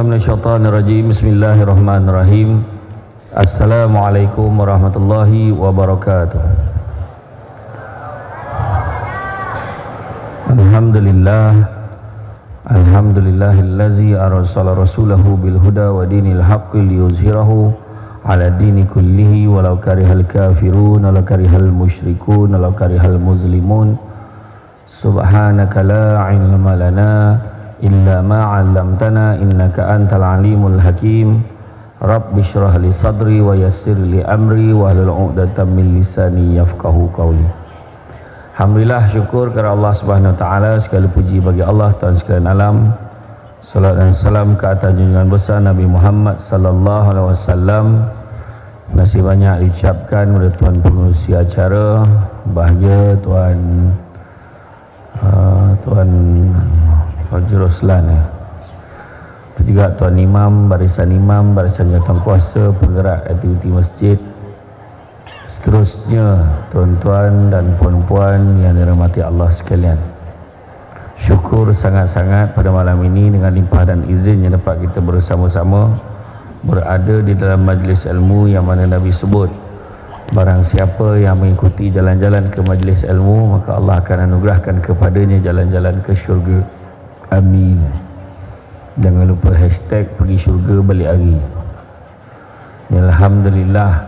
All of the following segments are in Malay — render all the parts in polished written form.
billahi minasyaitonir rajim. Bismillahirrahmanirrahim. Assalamualaikum warahmatullahi wabarakatuh. Alhamdulillahillazi arsala rasulahu bil huda wa dinil haqqi liyuzhirahu ala dini kullihi walau karihal kafirun walau karihal musyrikun walau karihal muslimun. Subhanaka la ilma lana illa ma 'allamtana innaka antal alimul hakim. Rabbi shrah li sadri wa yassir li amri wahlul 'uqdatam min lisani yafqahu qawli. Alhamdulillah, syukur kepada Allah Subhanahu wa taala, segala puji bagi Allah Tuhan sekalian alam. Salat dan salam ke atas junjungan besar Nabi Muhammad sallallahu alaihi wasallam. Masih banyak diucapkan kepada tuan pengerusi acara, bahagia Tuan Fajr Roslan, juga Tuan Imam, barisan jawatankuasa, penggerak aktiviti masjid, seterusnya tuan-tuan dan puan-puan yang dirahmati Allah sekalian. Syukur sangat-sangat pada malam ini dengan limpah dan izin yang dapat kita bersama-sama berada di dalam majlis ilmu yang mana Nabi sebut, barang siapa yang mengikuti jalan-jalan ke majlis ilmu, maka Allah akan anugerahkan kepadanya jalan-jalan ke syurga. Amin. Jangan lupa hashtag pergi syurga balik hari. Alhamdulillah,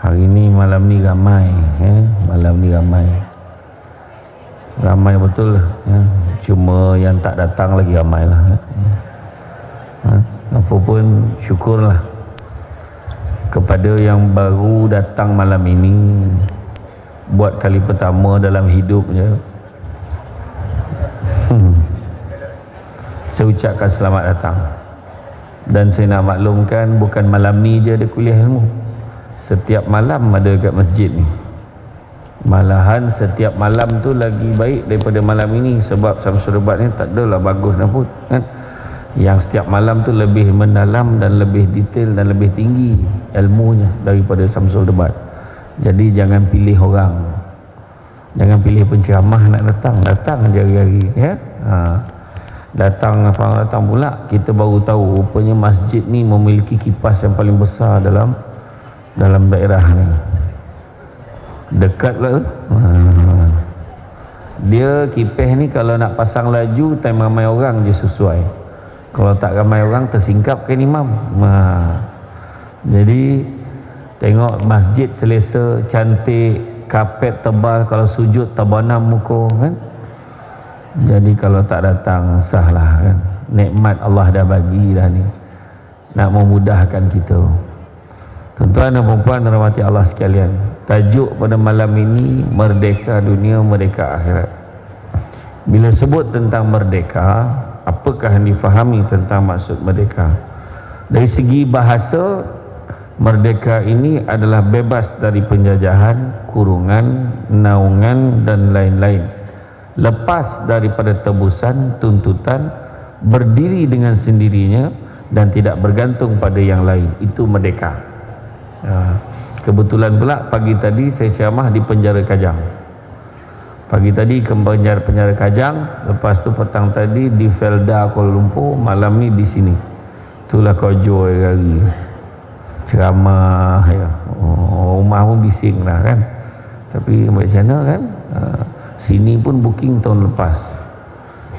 hari ini malam ni ramai, ramai betul, cuma yang tak datang lagi ramai lah. Apapun syukurlah kepada yang baru datang malam ini buat kali pertama dalam hidupnya. Saya ucapkan selamat datang. Dan saya nak maklumkan, bukan malam ni je ada kuliah ilmu, setiap malam ada dekat masjid ni. Malahan setiap malam tu lagi baik daripada malam ini, sebab Samsul Debat ni tak adalah bagus dah pun, kan? Yang setiap malam tu lebih mendalam dan lebih detail dan lebih tinggi ilmunya daripada Samsul Debat. Jadi jangan pilih orang, jangan pilih penceramah nak datang je hari-hari, ya. Datang pula kita baru tahu rupanya masjid ni memiliki kipas yang paling besar dalam daerah ni. Dekat lah. Dia kipas ni kalau nak pasang laju time ramai orang je sesuai. Kalau tak ramai orang tersingkap kan imam. Jadi tengok masjid selesa, cantik, kapet tebal, kalau sujud terbanam muka, kan? Jadi kalau tak datang sahlah, kan? Nikmat Allah dah bagi dah ni, nak memudahkan kita. Tuan-tuan dan puan-puan rahmati Allah sekalian, tajuk pada malam ini merdeka dunia, merdeka akhirat. Bila sebut tentang merdeka, apakah yang difahami tentang maksud merdeka? Dari segi bahasa, merdeka ini adalah bebas dari penjajahan, kurungan, naungan dan lain-lain, lepas daripada tebusan, tuntutan, berdiri dengan sendirinya dan tidak bergantung pada yang lain. Itu merdeka. Kebetulan pula pagi tadi saya ceramah di penjara Kajang. Pagi tadi ke penjara Kajang, lepas tu petang tadi di Felda Kuala Lumpur, malam ni di sini. Itulah kau joy hari ceramah, ya. Rumah pun bising lah, kan. Tapi macam mana, kan? Sini pun booking tahun lepas.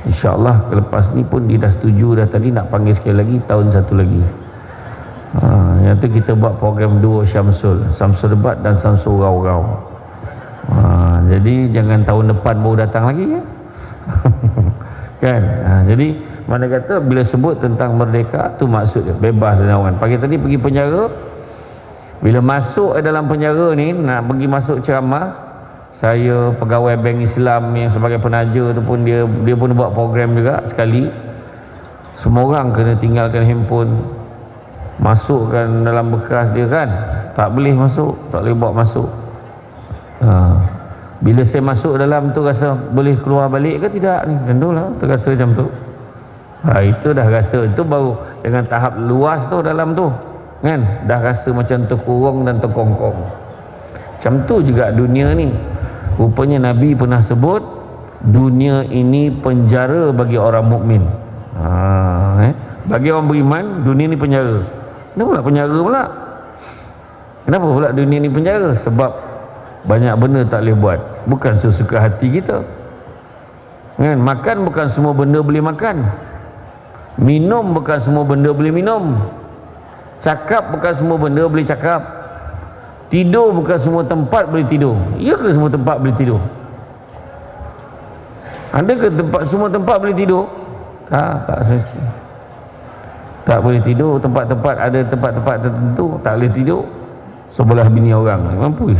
InsyaAllah lepas ni pun dia dah setuju dah, tadi nak panggil sekali lagi tahun satu lagi. Yang tu kita buat program duo Samsul Debat dan Samsul Rau-Rau. Jadi jangan tahun depan baru datang lagi, ya. Kan? Jadi mana kata bila sebut tentang merdeka tu maksudnya bebas dan naungan. Pagi tadi pergi penjara, bila masuk dalam penjara ni, nak pergi masuk ceramah, saya pegawai Bank Islam yang sebagai penaja tu pun dia pun buat program juga sekali. Semua orang kena tinggalkan handphone, masukkan dalam bekas dia, kan. Tak boleh masuk, tak boleh bawa masuk. Bila saya masuk dalam tu rasa boleh keluar balik ke tidak ni, tentulah terasa macam tu. Itu dah rasa, itu baru dengan tahap luas tu dalam tu, kan, dah rasa macam terkurung dan terkongkong. Macam tu juga dunia ni. Rupanya Nabi pernah sebut dunia ini penjara bagi orang mukmin. Bagi orang beriman, dunia ni penjara. Kenapa pula penjara pula? Kenapa pula dunia ni penjara? Sebab banyak benda tak boleh buat, bukan sesuka hati kita kan? Makan bukan semua benda boleh makan, minum bukan semua benda boleh minum, cakap bukan semua benda boleh cakap, tidur bukan semua tempat boleh tidur. Ya ke semua tempat boleh tidur? Ada ke semua tempat boleh tidur? Tak semesti. Tak boleh tidur. Tempat-tempat, ada tempat-tempat tertentu tak boleh tidur sebelah bini orang. Mampus,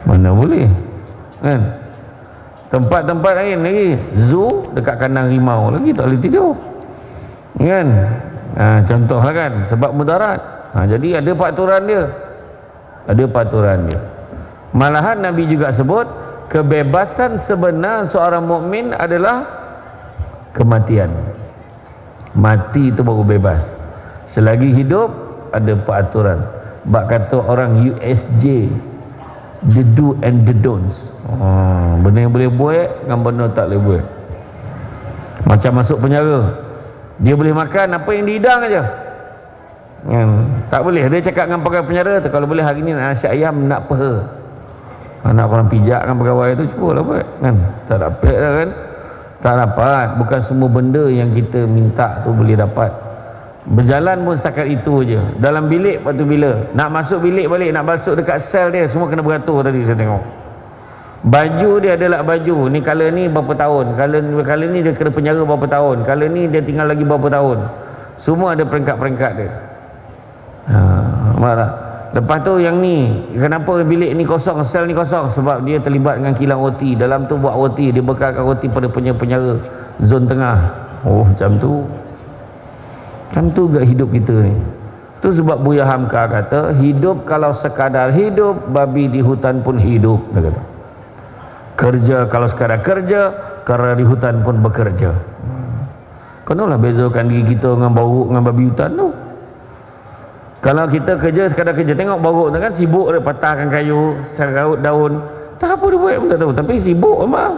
mana boleh kan? Tempat-tempat lain lagi, zoo dekat kandang rimau lagi tak boleh tidur kan? Contohlah kan, sebab mudarat. Jadi ada peraturan dia, ada peraturan dia. Malahan Nabi juga sebut kebebasan sebenar seorang mukmin adalah kematian. Mati itu baru bebas. Selagi hidup ada peraturan. Bak kata orang USJ, the do and the don'ts. Benda yang boleh buat dengan benda tak boleh buat. Macam masuk penjara, dia boleh makan apa yang dihidang aja tak boleh. Dia cakap dengan pegawai penjara tu, kalau boleh hari ni nak nasi ayam, nak peha, nak orang pijak kan pegawai tu, cubalah buat kan. Tak dapat dah kan, tak dapat. Bukan semua benda yang kita minta tu boleh dapat. Berjalan pun setakat itu je. Dalam bilik, lepas tu bila nak masuk bilik balik, nak masuk dekat sel dia, semua kena beratur tadi saya tengok. Baju dia adalah baju ni, kala ni berapa tahun, kala ni dia kena penjara berapa tahun, kala ni dia tinggal lagi berapa tahun. Semua ada peringkat-peringkat dia. Marah. Lepas tu yang ni, kenapa bilik ni kosong, sel ni kosong? Sebab dia terlibat dengan kilang OT. Dalam tu buat OT, dia bekalkan OT pada penjara zon tengah. Macam tu. Macam tu gak hidup kita ni. Tu sebab Buya Hamka kata, hidup kalau sekadar hidup, babi di hutan pun hidup, dia kata. Kerja kalau sekadar kerja, kera di hutan pun bekerja. Kenalah bezakan diri kita dengan bauruk dengan babi hutan tu. Kalau kita kerja sekadar kerja, tengok bauruk tu kan sibuk dia patahkan kayu, seraut daun, tak apa dia buat pun tak tahu, tapi sibuk memang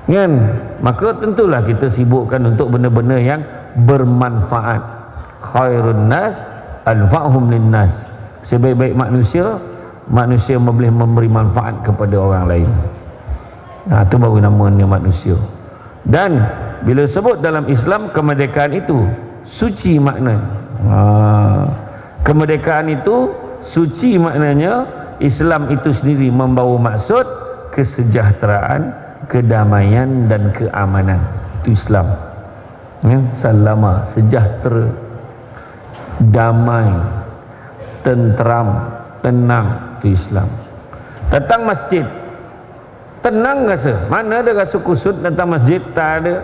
kan. Maka tentulah kita sibukkan untuk benda-benda yang bermanfaat. Khairun nas anfa'hum linnas. Sebaik-baik manusia, manusia boleh memberi manfaat kepada orang lain. Itu baru namanya manusia. Dan bila sebut dalam Islam kemerdekaan itu suci maknanya. Kemerdekaan itu suci maknanya. Islam itu sendiri membawa maksud kesejahteraan, kedamaian dan keamanan. Itu Islam. Salama, sejahtera, damai, tentram, tenang. Itu Islam. Datang masjid, tenang rasa. Mana ada rasa kusut datang masjid? Tak ada.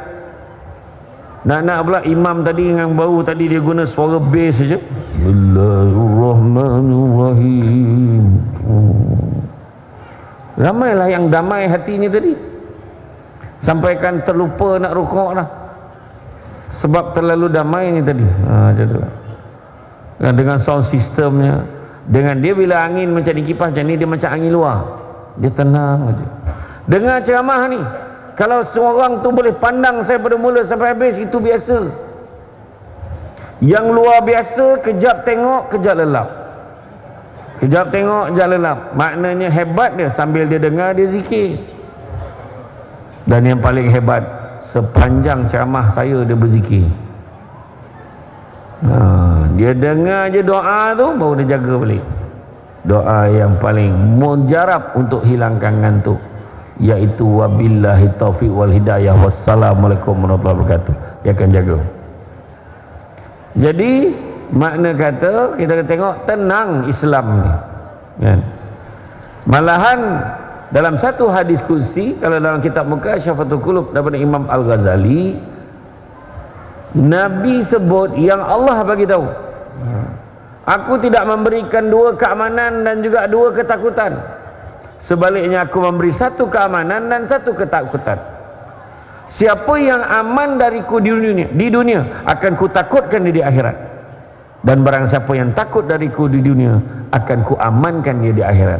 Nak pula imam tadi yang baru tadi dia guna suara bass saja. Bismillahirrahmanirrahim. Ramailah yang damai hatinya tadi, sampaikan terlupa nak rukuk dah, sebab terlalu damai ni tadi. Macam tu. Dengan sound systemnya, dengan dia bila angin macam ni, kipas macam ni, dia macam angin luar, dia tenang aja. Dengar ceramah ni, kalau seorang tu boleh pandang saya pada mula sampai habis, itu biasa. Yang luar biasa, kejap tengok, kejap lelap. Kejap tengok, kejap lelap. Maknanya hebat dia, sambil dia dengar, dia zikir. Dan yang paling hebat, sepanjang ceramah saya dia berzikir. Dia dengar je doa tu, baru dia jaga balik. Doa yang paling mujarab untuk hilangkan ngantuk, iaitu wabillahi taufiq wal hidayah, wassalamualaikum warahmatullahi wabarakatuh. Dia akan jaga. Jadi makna kata, kita tengok tenang Islam ni kan? Malahan dalam satu hadis kursi, kalau dalam kitab Mukasyafatul Qulub daripada Imam Al-Ghazali, Nabi sebut yang Allah bagi tahu, aku tidak memberikan dua keamanan dan juga dua ketakutan, sebaliknya aku memberi satu keamanan dan satu ketakutan. Siapa yang aman dariku di dunia akan kutakutkan dia di akhirat, dan barang siapa yang takut dariku di dunia akan kuamankan dia di akhirat.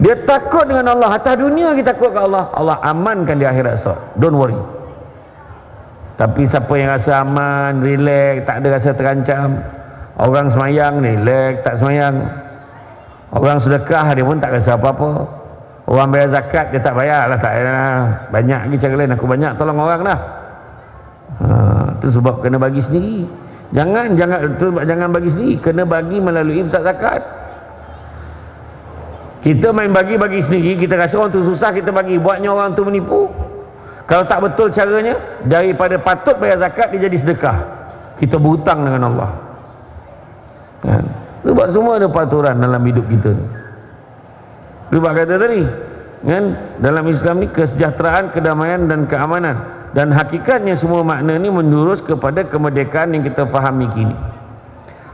Dia takut dengan Allah atas dunia, kita takut ke Allah, Allah amankan di akhirat. So don't worry. Tapi siapa yang rasa aman, relax, tak ada rasa terancam, orang semayang relax, tak semayang. Orang sedekah dia pun tak rasa apa-apa. Orang bayar zakat dia tak bayar lah, tak payah. Banyak lagi cara lain, aku banyak tolong orang dah. Itu sebab kena bagi sendiri. Jangan bagi sendiri, kena bagi melalui pusat zakat. Kita main bagi sendiri, kita rasa orang tu susah, kita bagi, buatnya orang tu menipu. Kalau tak betul caranya, daripada patut bayar zakat dia jadi sedekah, kita berhutang dengan Allah kan? Sebab semua ada peraturan dalam hidup kita ni. Sebab kata tadi kan, dalam Islam ni kesejahteraan, kedamaian dan keamanan, dan hakikatnya semua makna ni menjurus kepada kemerdekaan yang kita fahami kini.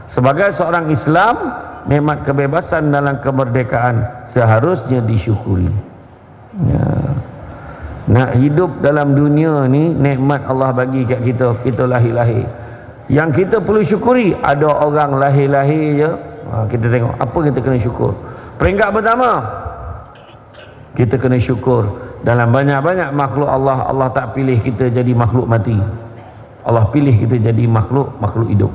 Sebagai seorang Islam, nikmat kebebasan dalam kemerdekaan seharusnya disyukuri ya. Nak hidup dalam dunia ni, nikmat Allah bagi kat kita, kita lahir-lahir. Yang kita perlu syukuri, ada orang lahir-lahir je, kita tengok apa kita kena syukur. Peringkat pertama, kita kena syukur dalam banyak-banyak makhluk Allah, Allah tak pilih kita jadi makhluk mati. Allah pilih kita jadi makhluk hidup.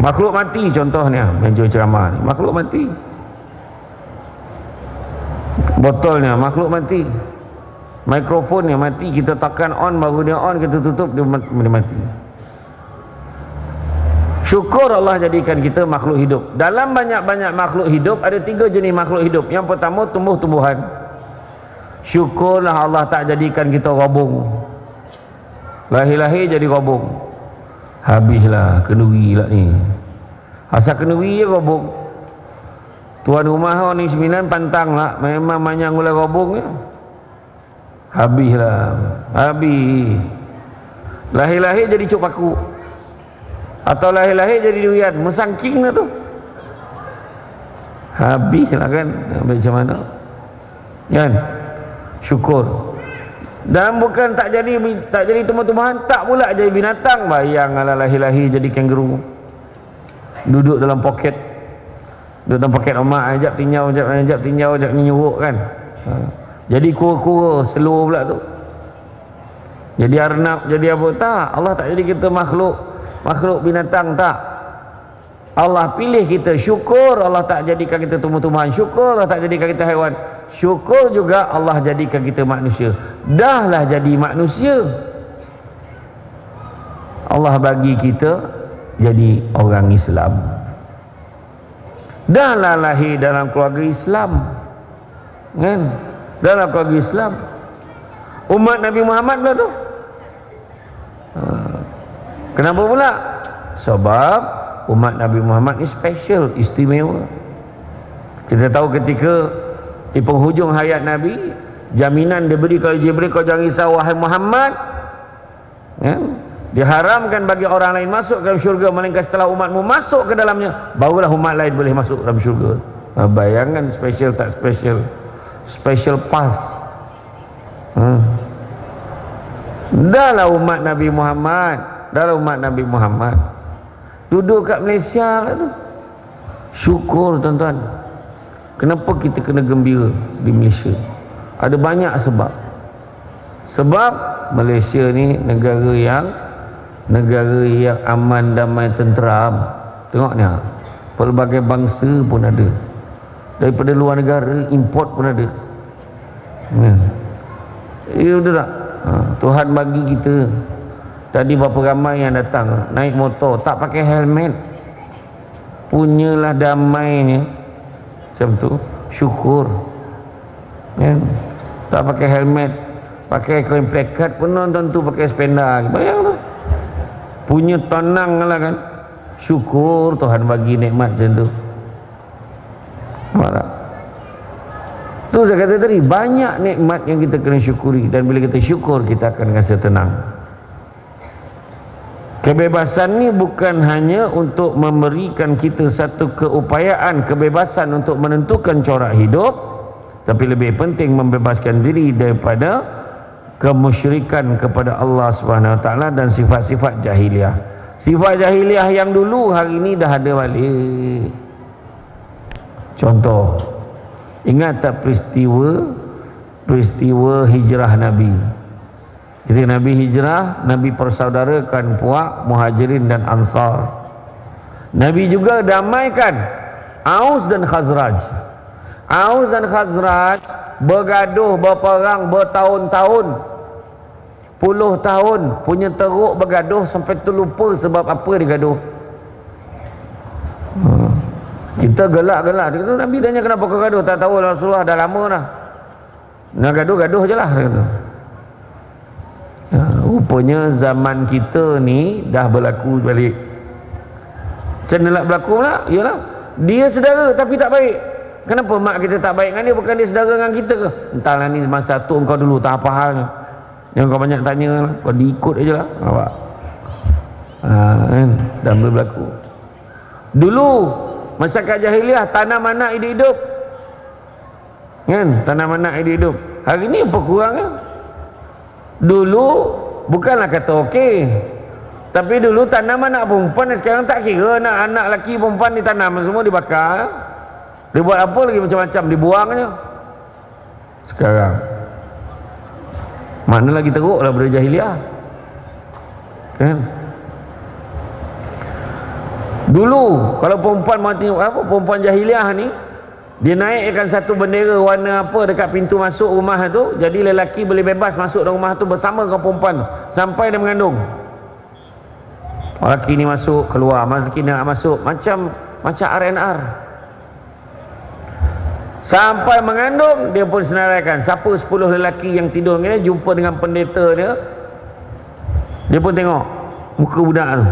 Makhluk mati contohnya, meja ceramah ni makhluk mati. Botolnya makhluk mati. Mikrofonnya mati, kita tekan on baru dia on, kita tutup dia mati. Syukur Allah jadikan kita makhluk hidup. Dalam banyak-banyak makhluk hidup ada 3 jenis makhluk hidup. Yang pertama tumbuh-tumbuhan. Syukurlah Allah tak jadikan kita robong. Lahir-lahir jadi robong. Habislah kenduri lah ni. Asal kenduri je robong. Tuan rumah ni 9 pantang lah, memang manyang gula robong je. Habislah. Habis. Lahir-lahir jadi cuk paku. Atau lahir-lahir jadi durian, mesangking lah tu. Habislah kan. Macam mana? Kan? Syukur. Dan bukan tak jadi tumbuh-tumbuhan, tak pula jadi binatang. Bayanglah lahir-lahir jadi kangaroo. Duduk dalam poket. Duduk dalam poket omak, ajak tinjau, ajak nyuruk kan. Jadi kura-kura, seluar pula tu. Jadi arnab, jadi apa? Tak. Allah tak jadi kita makhluk binatang, tak. Allah pilih kita. Syukur Allah tak jadikan kita tumbuh-tumbuhan. Syukur Allah tak jadikan kita haiwan. Syukur juga Allah jadikan kita manusia. Dahlah jadi manusia, Allah bagi kita jadi orang Islam. Dahlah lahir dalam keluarga Islam kan? Dalam keluarga Islam, umat Nabi Muhammad pula tu. Kenapa pula? Sebab umat Nabi Muhammad ni special, istimewa. Kita tahu ketika di penghujung hayat Nabi, jaminan dia beri kalau Jibril, kau jangan risau wahai Muhammad ya? Diharamkan bagi orang lain masuk ke dalam syurga melainkan setelah umatmu masuk ke dalamnya, barulah umat lain boleh masuk dalam syurga. Bayangkan special tak special. Special pass. Dahlah umat Nabi Muhammad, duduk kat Malaysia lah tu. Syukur tuan-tuan. Kenapa kita kena gembira di Malaysia? Ada banyak sebab. Sebab Malaysia ni negara yang aman, damai, tenteram. Tengok ni, pelbagai bangsa pun ada. Daripada luar negara, import pun ada. Ya betul tak? Tuhan bagi kita. Tadi berapa ramai yang datang naik motor tak pakai helmet. Punyalah damainya. Macam tu. Syukur ya. Tak pakai helmet, pakai kain plekat pun nonton tu pakai sepeda. Bayanglah. Punya tenang lah kan. Syukur Tuhan bagi nikmat macam tu. Nampak tak? Tu saya kata tadi, banyak nikmat yang kita kena syukuri, dan bila kita syukur kita akan rasa tenang. Kebebasan ni bukan hanya untuk memberikan kita satu keupayaan, kebebasan untuk menentukan corak hidup, tapi lebih penting membebaskan diri daripada kemusyrikan kepada Allah Subhanahu Wa Taala dan sifat-sifat jahiliah. Sifat jahiliah yang dulu hari ini dah ada balik. Contoh, ingat tak peristiwa hijrah Nabi? Ketika Nabi hijrah, Nabi persaudarakan puak Muhajirin dan Ansar. Nabi juga damaikan Aus dan Khazraj. Aus dan Khazraj bergaduh, berperang bertahun-tahun, puluh tahun, punya teruk bergaduh sampai terlupa sebab apa dia gaduh. Kita gelak-gelak. Dia kata, Nabi tanya kenapa kau gaduh? Tak tahu Rasulullah, dah lama dah. Nak gaduh-gaduh je lah, dia kata. Rupanya zaman kita ni dah berlaku balik. Macam mana nak berlaku pula? Yalah, dia saudara tapi tak baik. Kenapa mak kita tak baik dengan dia? Bukan dia saudara dengan kita ke? Entahlah, ni masa tu engkau dulu tak apa halnya. Yang kau banyak tanya lah, kau diikut je lah. Nampak? Kan? Dah berlaku. Dulu masyarakat jahiliah tanam anak hidup-hidup, kan? Tanam anak hidup-hidup. Hari ni apa kurangnya? Dulu bukanlah kata okey, tapi dulu tanam anak perempuan, sekarang tak kira anak lelaki perempuan ditanam, semua dibakar. Dia buat apa lagi macam-macam, dibuang je. Sekarang mana lagi teruk lah daripada jahiliah, kan? Dulu kalau perempuan mau tengok apa, perempuan jahiliah ni dia naikkan satu bendera warna apa dekat pintu masuk rumah tu, jadi lelaki boleh bebas masuk dalam rumah tu bersama dengan perempuan tu sampai dia mengandung. Lelaki ni masuk keluar, lelaki ni nak masuk, macam RNR. Sampai mengandung dia pun senaraikan siapa 10 lelaki yang tidur dengan dia jumpa dengan pendeta dia pun tengok muka budak tu.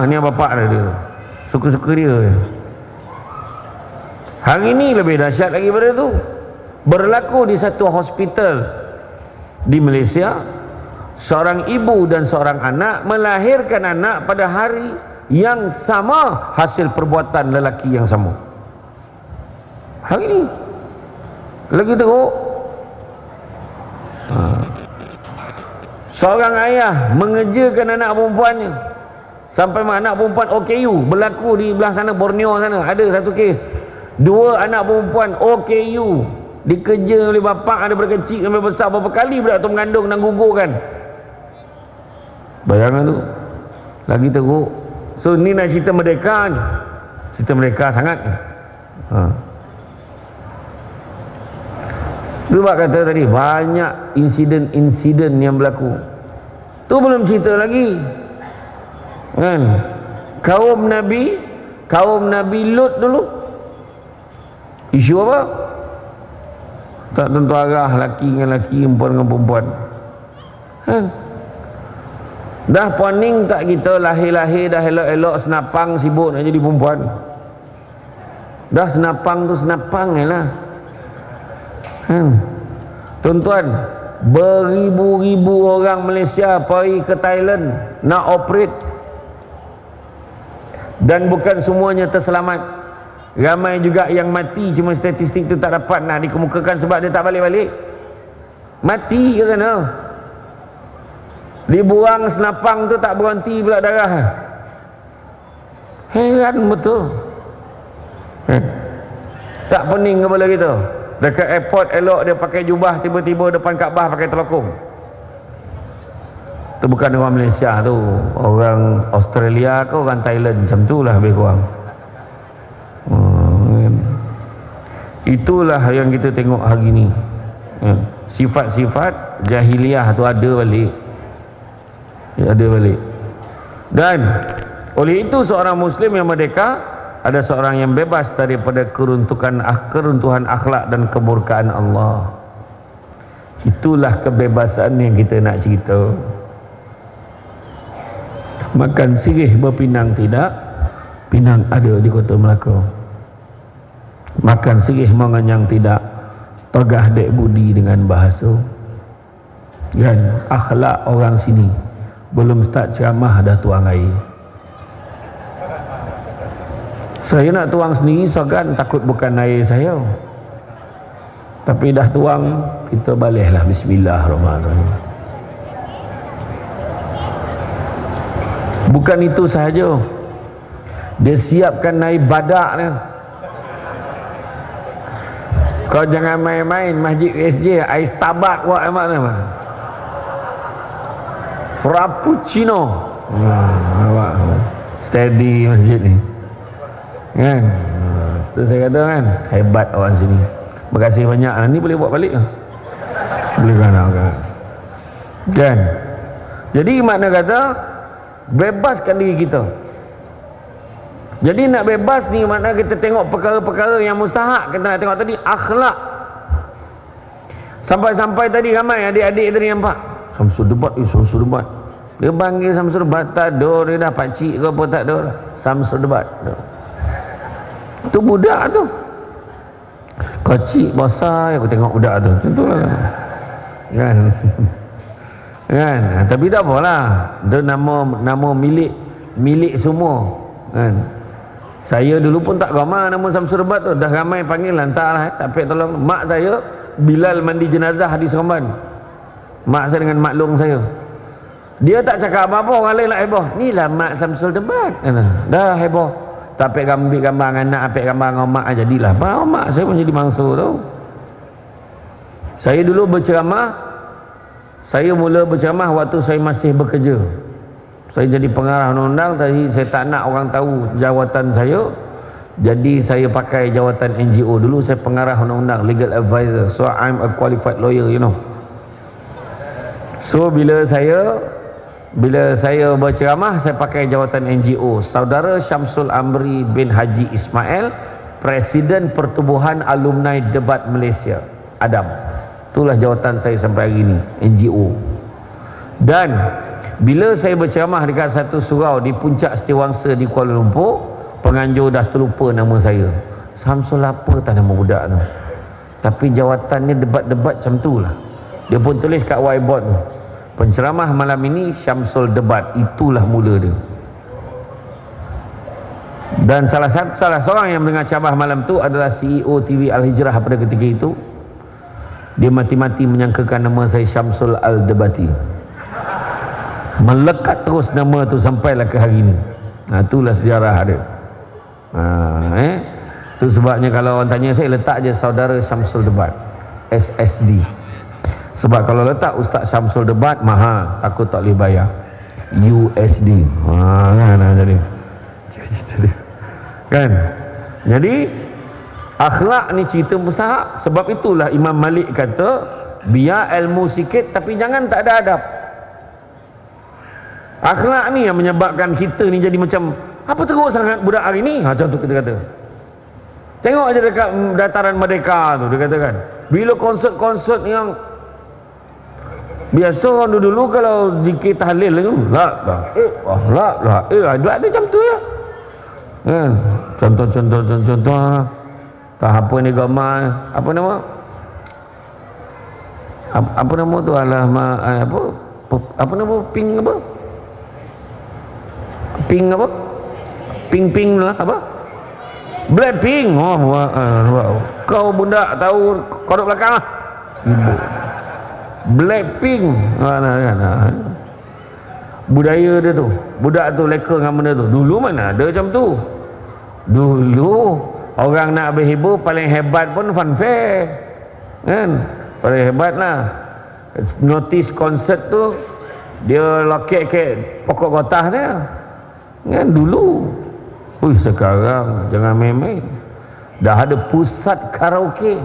Ni bapak dia, suka-suka dia. Hari ni lebih dahsyat lagi pada tu. Berlaku di satu hospital di Malaysia, seorang ibu dan seorang anak melahirkan anak pada hari yang sama, hasil perbuatan lelaki yang sama. Hari ni lagi teruk. Seorang ayah mengejarkan anak perempuannya sampai anak perempuan OKU. Berlaku di belah sana, Borneo sana, ada satu kes. 2 anak perempuan OKU dikejar oleh bapak daripada kecil sampai besar. Berapa kali budak tu mengandung dan gugurkan. Bayangan tu lagi teruk. So ni nak cerita merdeka ni, cerita merdeka sangat ni. Tu bab kata tadi banyak insiden-insiden yang berlaku. Tu belum cerita lagi, kan? Kaum Nabi Lut dulu isu apa? Tak tentu arah, laki dengan laki, perempuan dengan perempuan, kan? Dah poning tak kita lahir-lahir dah elok-elok senapang sibuk nak jadi perempuan. Dah senapang tu senapang je lah, kan? Tuan-tuan, beribu-ribu orang Malaysia pergi ke Thailand nak operate dan bukan semuanya terselamat. Ramai juga yang mati, cuma statistik tu tak dapat nak dikemukakan sebab dia tak balik-balik. Mati ke sana, dibuang senapang tu tak berhenti pula darah. Heran betul, tak pening kepala kita. Dekat airport elok dia pakai jubah, tiba-tiba depan Kaabah pakai telekung. Tu bukan orang Malaysia tu, orang Australia ke orang Thailand, macam tu lah lebih kurang. Itulah yang kita tengok hari ni. Sifat-sifat jahiliah tu ada balik, ada balik. Dan oleh itu seorang Muslim yang merdeka ada seorang yang bebas daripada keruntuhan akhlak dan kemurkaan Allah. Itulah kebebasan yang kita nak cerita. Makan sirih berpinang tidak, pinang ada di Kota Melaka. Makan sirih mengenyang tidak, pegah dek budi dengan bahasa. Dan akhlak orang sini belum start ceramah dah tuang air. Saya nak tuang sendiri segan, takut bukan air saya, tapi dah tuang, kita baliklah bismillahirrahmanirrahim. Bukan itu sahaja, dia siapkan air badak ni. Kau jangan main-main masjid SJ, air Starbucks buat amat nama. Frappuccino. Steady masjid ni kan. Tu saya kata kan, hebat orang sini. Terima kasih banyak. Ni boleh buat balik ke? Boleh kan? Jadi makna kata bebaskan diri kita. Jadi nak bebas ni makna kita tengok perkara-perkara yang mustahak. Kita nak tengok tadi akhlak. Sampai-sampai tadi ramai adik-adik tadi nampak Samsul Debat, Samsul Debat. Dia panggil Samsul Debat, tak ada dia dah, pakcik ke apa tak ada dah. Samsul Debat tu budak tu, kecil besar aku tengok budak tu contohlah kan. Kan, tapi tak apalah, dia nama milik semua kan. Saya dulu pun tak ramai nama Samsul Debat tu, dah ramai panggil lantaklah, tak payah tolong. Mak saya Bilal mandi jenazah di Seremban, mak saya dengan mak long saya, dia tak cakap apa-apa, orang lain lah heboh, ni lah mak Samsul Debat, dah heboh. Tak apik gambar dengan anak, apik gambar dengan mak, jadilah mak saya pun jadi mangsa tau. Saya dulu berceramah, saya mula berceramah waktu saya masih bekerja. Saya jadi pengarah undang-undang, tadi saya tak nak orang tahu jawatan saya, jadi saya pakai jawatan NGO. Dulu saya pengarah undang-undang, legal advisor, so I'm a qualified lawyer, you know. So bila saya berceramah, saya pakai jawatan NGO. Saudara Syamsul Amri bin Haji Ismail, Presiden Pertubuhan Alumni Debat Malaysia, ADAM. Itulah jawatan saya sampai hari ini, NGO. Dan bila saya berceramah dekat satu surau di puncak Setiawangsa di Kuala Lumpur, penganjur dah terlupa nama saya. Syamsul apa tak nama budak tu, tapi jawatannya debat-debat macam tu lah. Dia pun tulis kat whiteboard tu, penceramah malam ini Syamsul Debat. Itulah mula dia. Dan salah seorang yang mendengar ceramah malam tu adalah CEO TV Al-Hijrah pada ketika itu. Dia mati-mati menyangkakan nama saya Syamsul Al-Debati. Melekat terus nama tu sampailah ke hari ini. Itulah sejarah dia. Itu sebabnya kalau orang tanya saya, letak je Saudara Syamsul Debat, SSD. Sebab kalau letak Ustaz Syamsul Debat mahal, takut tak boleh bayar. USD. Kan? Jadi akhlak ni cerita mustahak. Sebab itulah Imam Malik kata, biar ilmu sikit tapi jangan tak ada adab. Akhlak ni yang menyebabkan kita ni jadi macam apa teruk sangat budak hari ni. Macam tu kita kata. Tengok aja dekat Dataran Merdeka tu, dia katakan bila konsert-konsert yang biasa orang dulu kalau zikir tahlil tu, ada macam tu ya. Contoh tak apa ni gambar, apa nama tu, apa nama ping lah apa Blackpink. Kau budak tahu kodok belakang lah, sibuk Blackpink. Budaya dia tu, budak tu leka dengan benda tu. Dulu mana ada macam tu. Dulu orang nak berhibur paling hebat pun fanfare kan, paling hebat lah. Notis konsert tu dia loket ke pokok gotah dia kan dulu. Sekarang jangan main-main, dah ada pusat karaoke,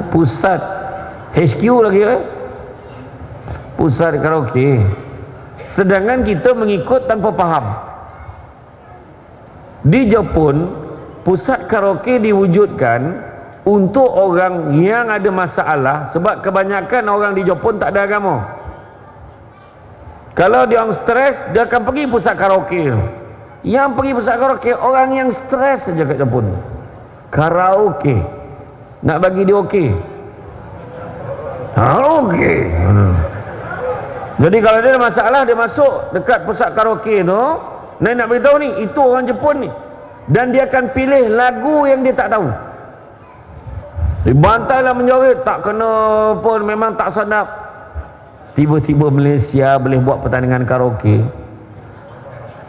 pusat HQ lagi pusat karaoke. Sedangkan kita mengikut tanpa faham. Di Jepun pusat karaoke diwujudkan untuk orang yang ada masalah, sebab kebanyakan orang di Jepun tak ada agama. Kalau dia orang stres, dia akan pergi pusat karaoke. Yang pergi pusat karaoke orang yang stres saja kat Jepun. Karaoke nak bagi dia okey. Okey. Jadi kalau dia ada masalah, dia masuk dekat pusat karaoke tu. Nak beritahu ni, itu orang Jepun ni, dan dia akan pilih lagu yang dia tak tahu. Dibantailah menjerit, tak kena pun, memang tak sedap. Tiba-tiba Malaysia boleh buat pertandingan karaoke.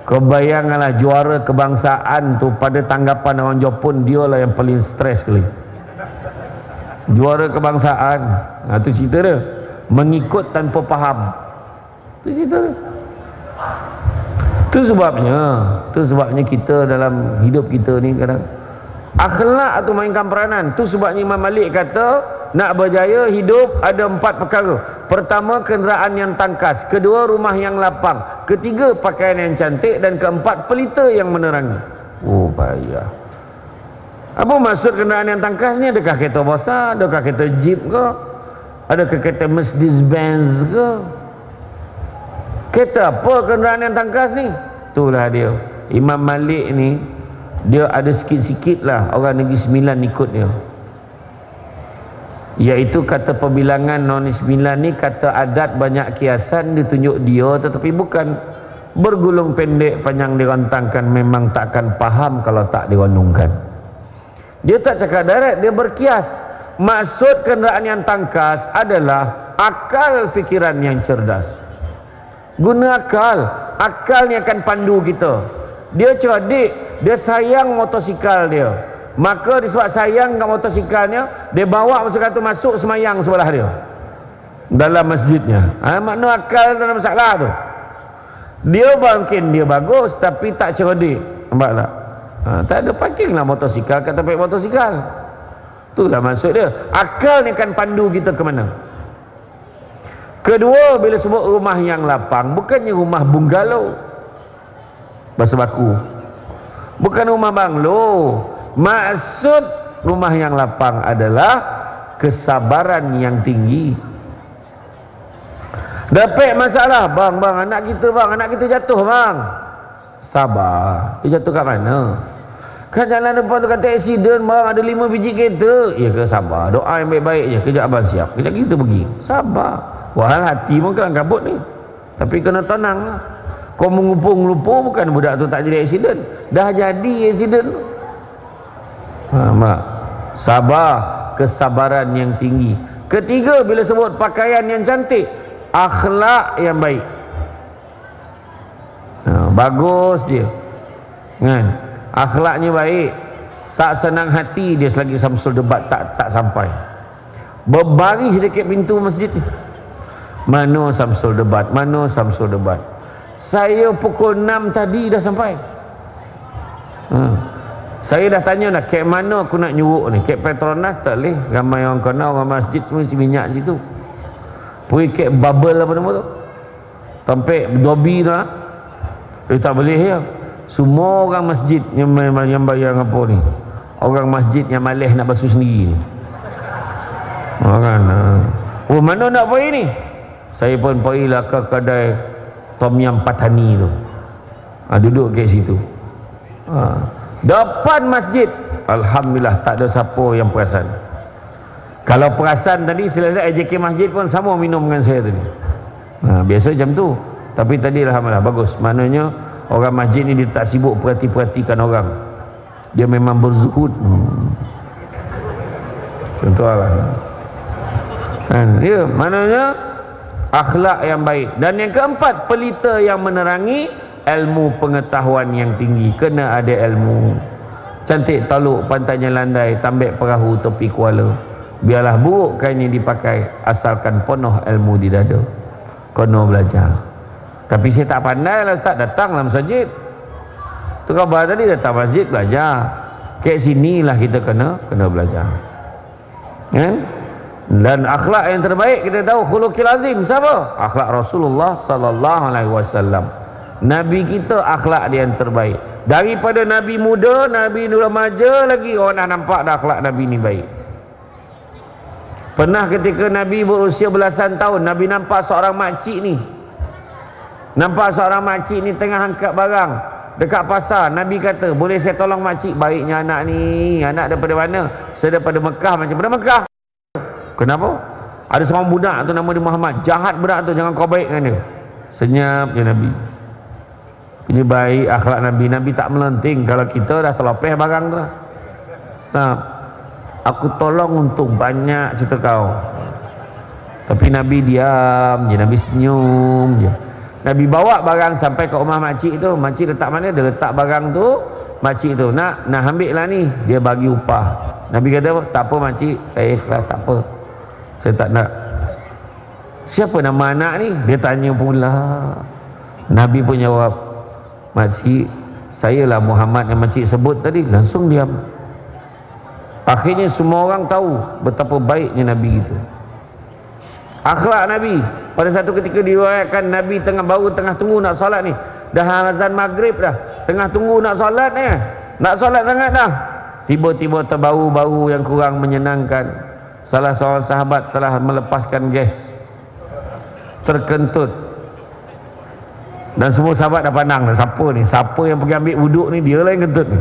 Kebayanganlah juara kebangsaan tu, pada tanggapan orang Jepun dia lah yang paling stres sekali. Juara kebangsaan. Itu cerita dia. mengikut tanpa faham. Itu cerita dia. Itu sebabnya kita dalam hidup kita ni kadang akhlak tu mainkan peranan. Tu sebabnya Imam Malik kata nak berjaya hidup ada 4 perkara. Pertama, kenderaan yang tangkas. Kedua, rumah yang lapang. Ketiga, pakaian yang cantik. Dan keempat, pelita yang menerangi. Oh, payah. Apa maksud kenderaan yang tangkas ni? Adakah kereta besar? Adakah kereta jeep ke? Adakah kereta Mercedes-Benz ke? Kereta apa kenderaan yang tangkas ni? Itulah dia. Imam Malik ni, dia ada sikit-sikit lah orang Negeri Sembilan ikut dia. Iaitu kata perbilangan Negeri Sembilan ni, kata adat banyak kiasan ditunjuk dia, tetapi bukan bergulung pendek panjang dirontangkan. Memang takkan faham kalau tak direnungkan. Dia tak cakap direct, dia berkias. Maksud kenderaan yang tangkas adalah akal fikiran yang cerdas. Guna akal. Akal ni akan pandu kita. Dia cerdik, dia sayang motosikal dia. Maka disebab sayang kat motosikalnya, dia bawa motosikal tu masuk semayang sebelah dia dalam masjidnya. Makna akal tak ada masalah tu. Dia mungkin dia bagus tapi tak cerdik. Nampak tak? Tak ada parking lah motosikal kat tempat motosikal. Itulah maksud dia. Akal ni akan pandu kita ke mana. Kedua, bila sebut rumah yang lapang, bukannya rumah bungalow bahasa baku, bukan rumah banglo. Maksud rumah yang lapang adalah kesabaran yang tinggi. Dapat masalah, bang anak kita jatuh bang. Sabar. Dia jatuh kat mana? Kan jalan depan tu kata aksiden bang, ada 5 biji kereta. Ya ke, sabar, doa yang baik-baik je. Kejap abang siap, kejap kita pergi. Sabar. Wahal hati pun kelang kabut ni, tapi kena tenang lah. Kau mengumpul-ngumpul, bukan budak tu tak jadi aksiden, dah jadi aksiden. Mak, sabar, kesabaran yang tinggi. Ketiga, bila sebut pakaian yang cantik, akhlak yang baik. Bagus dia kan, akhlaknya baik, tak senang hati dia selagi Samsul Debat tak sampai. Berbaris dekat pintu masjid ni. Mana Samsul Debat? Mana Samsul Debat? Saya pukul 6 tadi dah sampai. Saya dah tanya dah, kek mana aku nak nyuruk ni? Kek Petronas tak boleh, ramai orang kena, orang masjid semua isi minyak situ. Pergi kek bubble apa nama tu, tampik dobi tu lah. Tak boleh ya. Semua orang masjid yang bayar apa ni, orang masjid yang malas nak basuh sendiri ni. Oh, mana nak pergi ni? Saya pun pergilah ke kedai Tom Yam Patani tu. Duduk kat situ. Depan masjid. Alhamdulillah tak ada siapa yang perasan. Kalau perasan tadi selesai AJK masjid pun sama minum dengan saya tadi. Biasa macam tu. Tapi tadi alhamdulillah bagus. Maknanya orang masjid ni dia tak sibuk perhatikan orang. Dia memang berzuhud. Contohlah. Ya, maknanya akhlak yang baik. Dan yang keempat, pelita yang menerangi, ilmu pengetahuan yang tinggi. Kena ada ilmu. Cantik taluk pantainya landai, tambik perahu tepi kuala. Biarlah buruk kain yang dipakai, asalkan penuh ilmu di dada. Kena belajar. Tapi saya tak pandai lah Ustaz, datang dalam masjid. Tu khabar tadi, datang masjid belajar. Kat sinilah kita kena belajar. Kan? Dan akhlak yang terbaik kita tahu khuluqil azim siapa? Akhlak Rasulullah sallallahu alaihi wasallam. Nabi kita akhlak dia yang terbaik. Daripada Nabi muda, Nabi remaja lagi orang dah nampak dah akhlak Nabi ni baik. Pernah ketika Nabi berusia belasan tahun, Nabi nampak seorang makcik ni. Nampak seorang makcik ni tengah angkat barang dekat pasar. Nabi kata, "Boleh saya tolong makcik? Baiknya anak ni. Anak daripada mana?" "Saya daripada Mekah." "Macam mana Mekah?" "Kenapa?" "Ada seorang budak tu nama dia Muhammad. Jahat budak tu, jangan kau baik dengan dia." Senyap je Nabi. Ini baik akhlak Nabi. Nabi tak melenting. Kalau kita dah terlopeh barang tu, "Aku tolong untuk banyak cerita kau." Tapi Nabi diam je, Nabi senyum je. Nabi bawa barang sampai ke rumah makcik tu. Makcik letak mana? Dia letak barang tu. Makcik tu, nak ambil lah ni. Dia bagi upah. Nabi kata, "Tak apa makcik, saya ikhlas, tak apa. Saya tak nak." siapa nama anak ni? Dia tanya pula. Nabi pun jawab, makcik, saya lah Muhammad yang makcik sebut tadi. Langsung diam. Akhirnya semua orang tahu betapa baiknya Nabi itu. Akhlak Nabi. Pada satu ketika diriwayatkan Nabi baru tengah tunggu nak solat ni. Dah azan maghrib dah. Tengah tunggu nak solat ni. Nak solat sangat dah. Tiba-tiba terbau-bau yang kurang menyenangkan. Salah seorang sahabat telah melepaskan gas. Terkentut. Dan semua sahabat dah pandang dah. Siapa ni? Siapa yang pergi ambil wuduk ni? Dia lah yang kentut ni.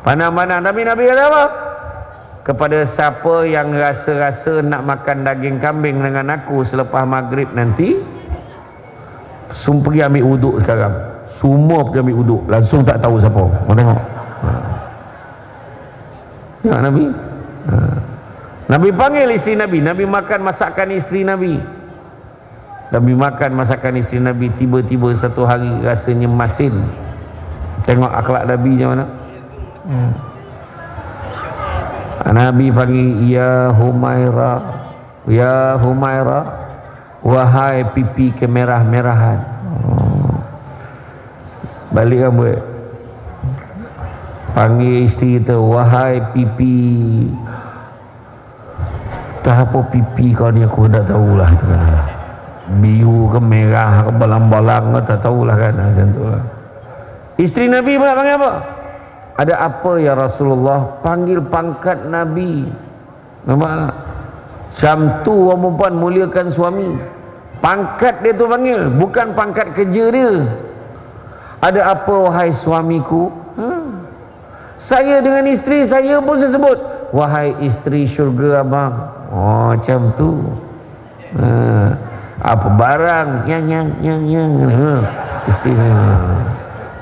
Pandang-pandang. Tapi Nabi kata apa? Kepada siapa yang rasa-rasa nak makan daging kambing dengan aku selepas maghrib nanti, semua pergi ambil wuduk sekarang. Semua pergi ambil wuduk. Langsung tak tahu siapa. Mau tengok? Ya Nabi. Nabi panggil isteri Nabi. Nabi makan masakan isteri Nabi. Nabi makan masakan isteri Nabi. Tiba-tiba satu hari rasanya masin. Tengok akhlak Nabi macam mana. Nabi panggil, ya Humaira, ya Humaira, wahai pipi kemerah-merahan. Balik rambut. Panggil isteri kita, wahai pipi. Tak apa pipi kau ni aku tak tahulah tu kan. Biru ke merah ke balang-balang ke tak tahulah kan, macam tu lah. Isteri Nabi pula panggil apa? Ada apa ya Rasulullah? Panggil pangkat Nabi. Nampak tak? Macam tu orang perempuan muliakan suami. Pangkat dia tu panggil, bukan pangkat kerja dia. Ada apa wahai suamiku? Saya dengan isteri saya pun saya sebut, wahai isteri syurga abang. Oh macam tu. Apa barang yang isteri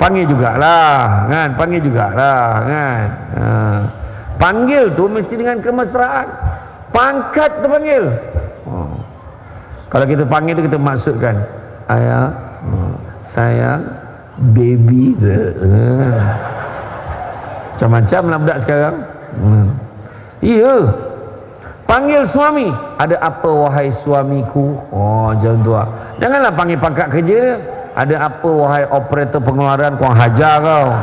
panggil jugalah kan, panggil jugalah kan. Panggil tu mesti dengan kemesraan. Pangkat tu panggil. Kalau kita panggil tu kita maksudkan ayah, sayang, baby. Macam-macam lah budak sekarang. Iya. Panggil suami, ada apa wahai suamiku? Oh macam tu lah. Janganlah panggil pangkat kerja dia. Ada apa wahai operator pengeluaran, kau hajar kau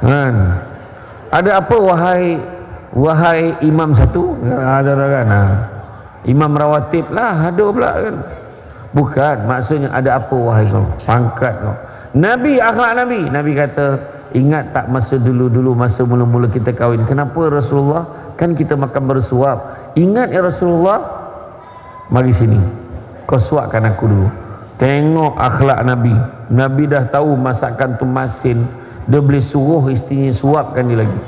kan? Ada apa wahai imam satu? Ada kan? Imam rawatib lah ada pula kan? Bukan, maksudnya ada apa wahai suami? Pangkat kau. Nabi, akhlak Nabi. Nabi kata, ingat tak masa dulu-dulu, masa mula-mula kita kahwin, kenapa Rasulullah? Kan kita makan bersuap. Ingat ya Rasulullah? Mari sini, kau suapkan aku dulu. Tengok akhlak Nabi. Nabi dah tahu masakan tu masin, dia boleh suruh isterinya suapkan dia lagi.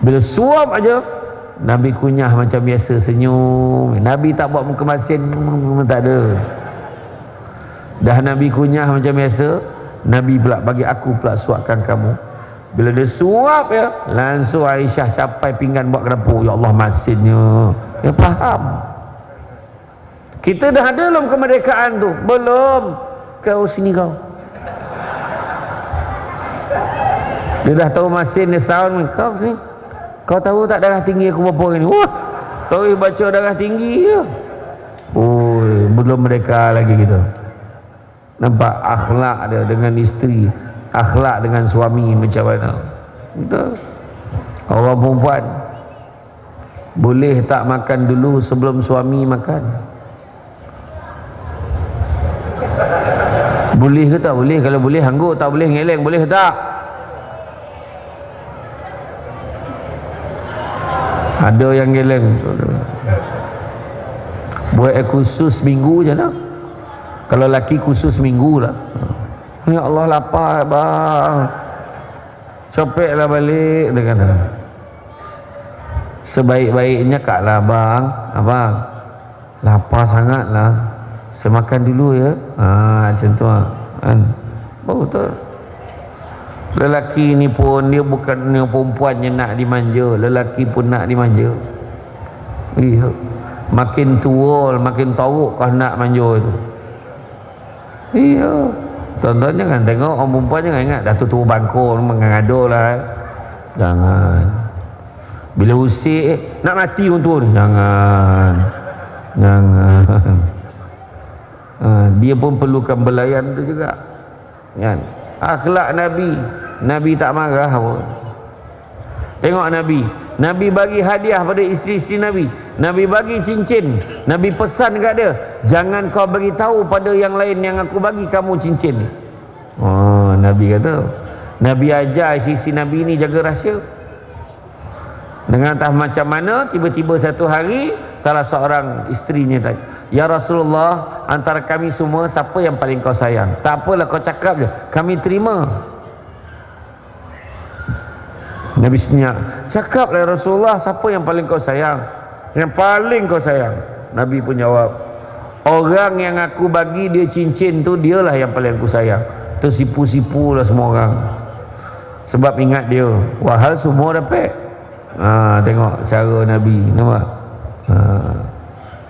Bila suap aja, Nabi kunyah macam biasa, senyum. Nabi tak buat muka masin, tak ada. Dah Nabi kunyah macam biasa, Nabi pula bagi aku pula suapkan kamu. Bila dia suap ya, langsung Aisyah capai pinggan buat ke dapur. Ya Allah masinnya. Dia faham. Kita dah ada belum kemerdekaan tu? Belum. Kau sini kau. Dia dah tahu masin dia sound. Kau sini. Kau tahu tak darah tinggi aku berapa hari ni? Wah, tahu baca darah tinggi je. Oh, belum merdeka lagi kita. Nampak akhlak dia dengan isteri, akhlak dengan suami macam mana? Betul. Orang perempuan boleh tak makan dulu sebelum suami makan? Boleh ke tak boleh? Kalau boleh hanggut, tak boleh ngeleng, boleh ke tak? Ada yang geleng. Buat khusus minggu je lah. Kalau laki khusus minggu lah. Ya Allah lapar bang. Copek lah balik dengan sebaik-baiknya kak lah bang. Abang lapar sangat lah. Saya makan dulu ya. Macam tu kan. Betul. Lelaki ni pun dia bukan dia perempuan yang nak dimanja, lelaki pun nak dimanja. Iya. Makin tua, makin teruk kau nak manja itu. Iya. Tuan-tuan jangan tengok orang perempuan, jangan ingat dah tua bangkul mengado lah. Jangan. Bila usik nak mati orang tua ni, jangan. Jangan. Dia pun perlukan belayan tu juga. Kan? Akhlak Nabi, Nabi tak marah pun. Tengok Nabi, Nabi bagi hadiah pada isteri-isteri Nabi, Nabi bagi cincin, Nabi pesan kat dia, jangan kau bagi tahu pada yang lain yang aku bagi kamu cincin ni. Oh, Nabi kata, Nabi ajar isteri Nabi ni jaga rahsia. Dengan entah macam mana, tiba-tiba satu hari salah seorang isterinya tanya, ya Rasulullah, antara kami semua siapa yang paling kau sayang? Tak apalah, kau cakap je, kami terima. Nabi senyap, cakaplah ya Rasulullah, siapa yang paling kau sayang? Yang paling kau sayang? Nabi pun jawab, orang yang aku bagi dia cincin tu, dialah yang paling aku sayang. Tersipu-sipu lah semua orang, sebab ingat dia, wahal semua dapat. Tengok cara Nabi, nampak?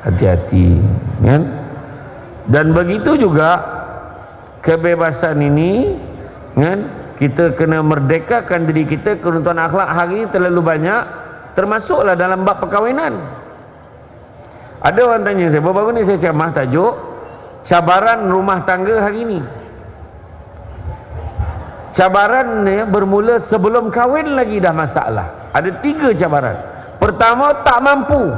Hati-hati, kan? Dan begitu juga kebebasan ini, kan? Kita kena merdekakan diri kita. Keuntungan akhlak hari ini terlalu banyak, termasuklah dalam bab perkahwinan. Ada orang tanya saya, baru-baru ni saya ceramah tajuk cabaran rumah tangga hari ini. Cabarannya bermula sebelum kahwin lagi dah masalah. Ada 3 cabaran. Pertama, tak mampu.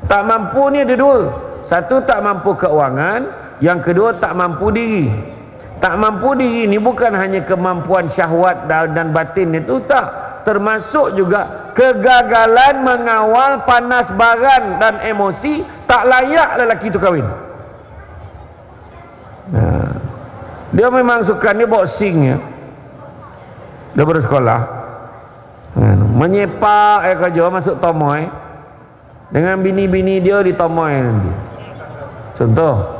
Tak mampu ni ada 2. Satu, tak mampu keuangan. Yang kedua, tak mampu diri. Tak mampu diri ni bukan hanya kemampuan syahwat dan batin itu, tak, termasuk juga kegagalan mengawal panas baran dan emosi. Tak layak lelaki itu kahwin. Dia memang suka, dia boxing ya, daripada sekolah, menyepak kerja, masuk tomoy dengan bini-bini dia di tomoy nanti, contoh.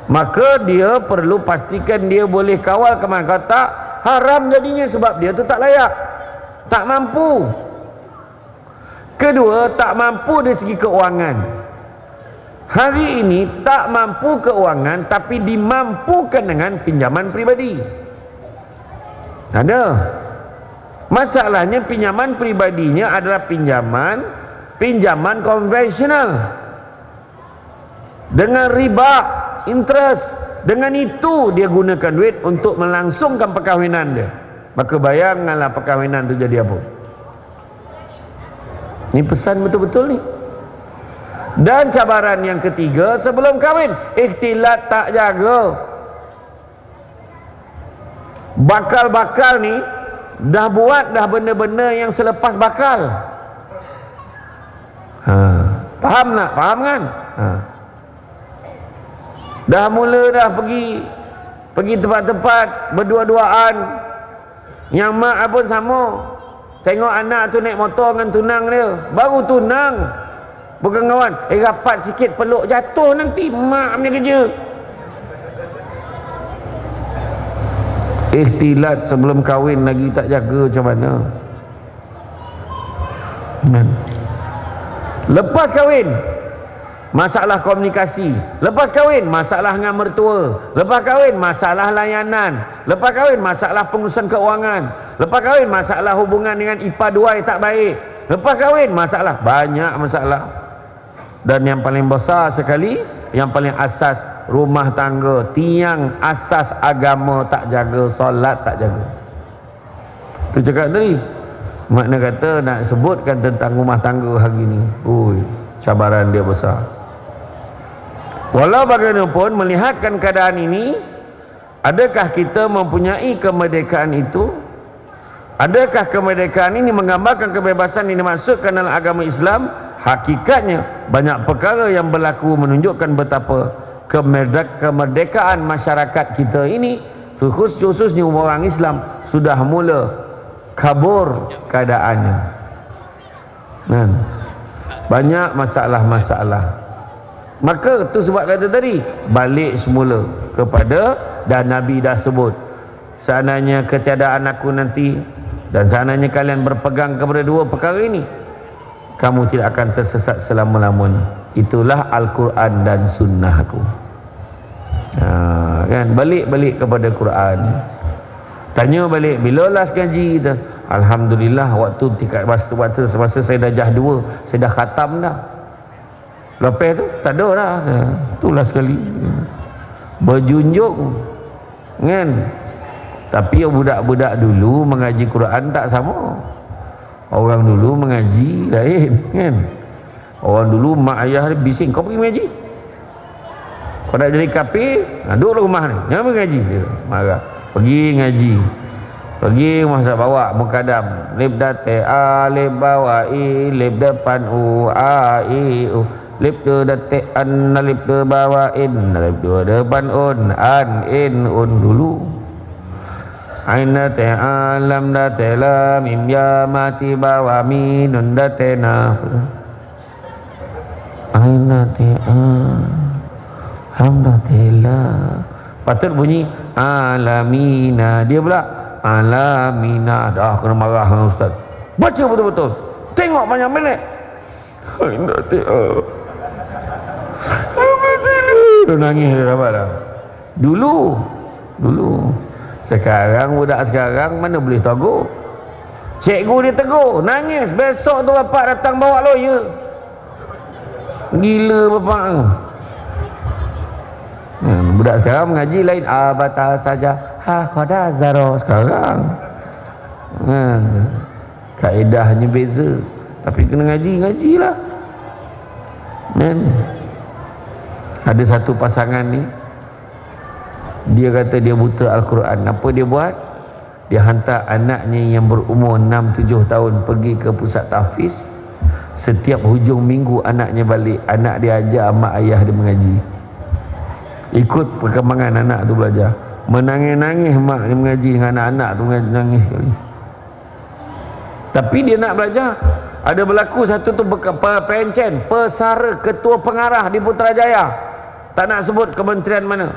Maka dia perlu pastikan dia boleh kawal ke mana. Kalau tak, haram jadinya, sebab dia tu tak layak, tak mampu. Kedua, tak mampu dari segi keuangan. Hari ini tak mampu keuangan, tapi dimampukan dengan pinjaman pribadi. Ada. Masalahnya pinjaman pribadinya adalah pinjaman konvensional dengan riba, interest. Dengan itu dia gunakan duit untuk melangsungkan perkahwinan dia. Maka bayangkanlah perkahwinan itu jadi apa. Ini pesan betul-betul ni. Dan cabaran yang ketiga, sebelum kahwin, ikhtilat tak jaga. Bakal-bakal ni dah buat dah benda-benda yang selepas bakal. Faham tak? Faham kan? Dah mula dah pergi tempat-tempat berdua-duaan, yang mak pun sama. Tengok anak tu naik motor dengan tunang dia, baru tunang, bukan kawan, rapat sikit peluk jatuh nanti, mak punya kerja. Ikhtilat sebelum kahwin lagi tak jaga, macam mana? Lepas kahwin, masalah komunikasi. Lepas kahwin, masalah dengan mertua. Lepas kahwin, masalah layanan. Lepas kahwin, masalah pengurusan keuangan. Lepas kahwin, masalah hubungan dengan ipar 2 yang tak baik. Lepas kahwin, masalah, banyak masalah. Dan yang paling besar sekali, yang paling asas rumah tangga, tiang asas agama tak jaga, solat tak jaga. Tu cakap tadi, makna kata nak sebutkan tentang rumah tangga hari ni, cabaran dia besar. Walau bagaimanapun, melihatkan keadaan ini, adakah kita mempunyai kemerdekaan itu? Adakah kemerdekaan ini menggambarkan kebebasan yang dimaksudkan dalam agama Islam? Hakikatnya banyak perkara yang berlaku menunjukkan betapa kemerdekaan masyarakat kita ini, khususnya orang Islam, sudah mula kabur keadaannya. Banyak masalah-masalah. Maka tu sebab kata tadi, balik semula kepada, dan Nabi dah sebut, seandainya ketiadaan aku nanti, dan seandainya kalian berpegang kepada 2 perkara ini, kamu tidak akan tersesat selama-lamanya. Itulah Al-Quran dan Sunnah aku. Kan, balik-balik kepada Quran. Tanya balik, bila last ngaji kita? Alhamdulillah, waktu semasa saya darjah 2, saya dah khatam dah. Lepas tu tak ada dah. Itulah sekali berjunjung kan. Tapi budak-budak dulu mengaji Quran tak sama. Orang dulu mengaji lain kan. Orang dulu mak ayah dia bising, kau pergi mengaji, kau nak jadi kafir, duduk rumah ni, jangan mengaji. Dia marah. Pergi ngaji, pergi masa bawa mukadam, lip date a, lip bawa i, lip depan u, a i u, lip de date an, lip de bawa in, lip de depan un, an in un dulu. Aina te alam date la, mim ya mati bawa mi, nun date na. Aina te alhamdulillah. Patut bunyi alamina, dia pula alamina. Dah kena marah dengan ustaz. Baca betul-betul, tengok banyak minit. Aina te alhamdulillah. Dia nangis dia dapat dah. Dulu sekarang budak sekarang mana boleh tegur. Cikgu dia tegur, nangis. Besok tu bapak datang bawa lawyer. Gila bapak. Budak sekarang mengaji lain. Abata saja qada zaro sekarang. Kaedahnya beza. Tapi kena ngaji-ngajilah. Ada satu pasangan ni, dia kata dia buta Al-Quran. Apa dia buat? Dia hantar anaknya yang berumur 6-7 tahun pergi ke pusat tahfiz. Setiap hujung minggu anaknya balik, anak dia ajar mak ayah dia mengaji. Ikut perkembangan anak tu belajar. Menangis-nangis mak dia mengaji dengan anak-anak tu, nangis kali. Tapi dia nak belajar. Ada berlaku satu tu perencen, pesara ketua pengarah di Putrajaya. Tak nak sebut kementerian mana.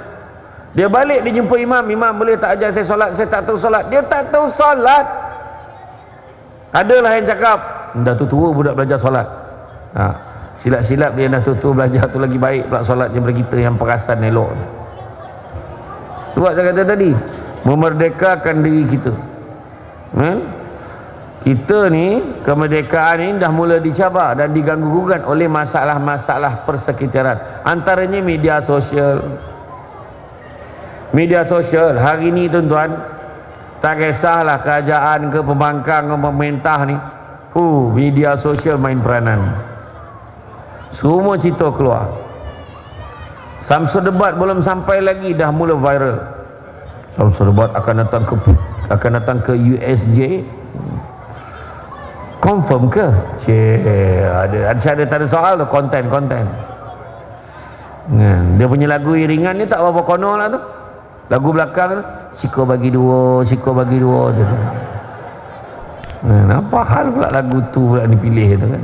Dia balik, dia jumpa imam. Imam, boleh tak ajar saya solat? Saya tak tahu solat. Dia tak tahu solat. Adalah yang cakap, dah tu tua budak belajar solat. Silap-silap dia dah tua belajar tu lagi baik pula solat daripada kita yang perasan elok. Tu saya kata tadi, memerdekakan diri kita. Kita ni, kemerdekaan ni dah mula dicabar dan diganggu-gugat oleh masalah-masalah persekitaran. Antaranya media sosial. Media sosial hari ni tuan-tuan, tak kisahlah kerajaan ke pembangkang ke pemerintah ni, media sosial main peranan. Semua cerita keluar. Samsul Debat belum sampai lagi dah mula viral. Samsul Debat akan datang ke USJ. Confirm ke? Ada tak ada soal tu, konten. Dia punya lagu iringan ni tak berapa kono lah tu. Lagu belakang tu, siko bagi dua tu. Apa hal pula lagu tu pula dipilih tu kan?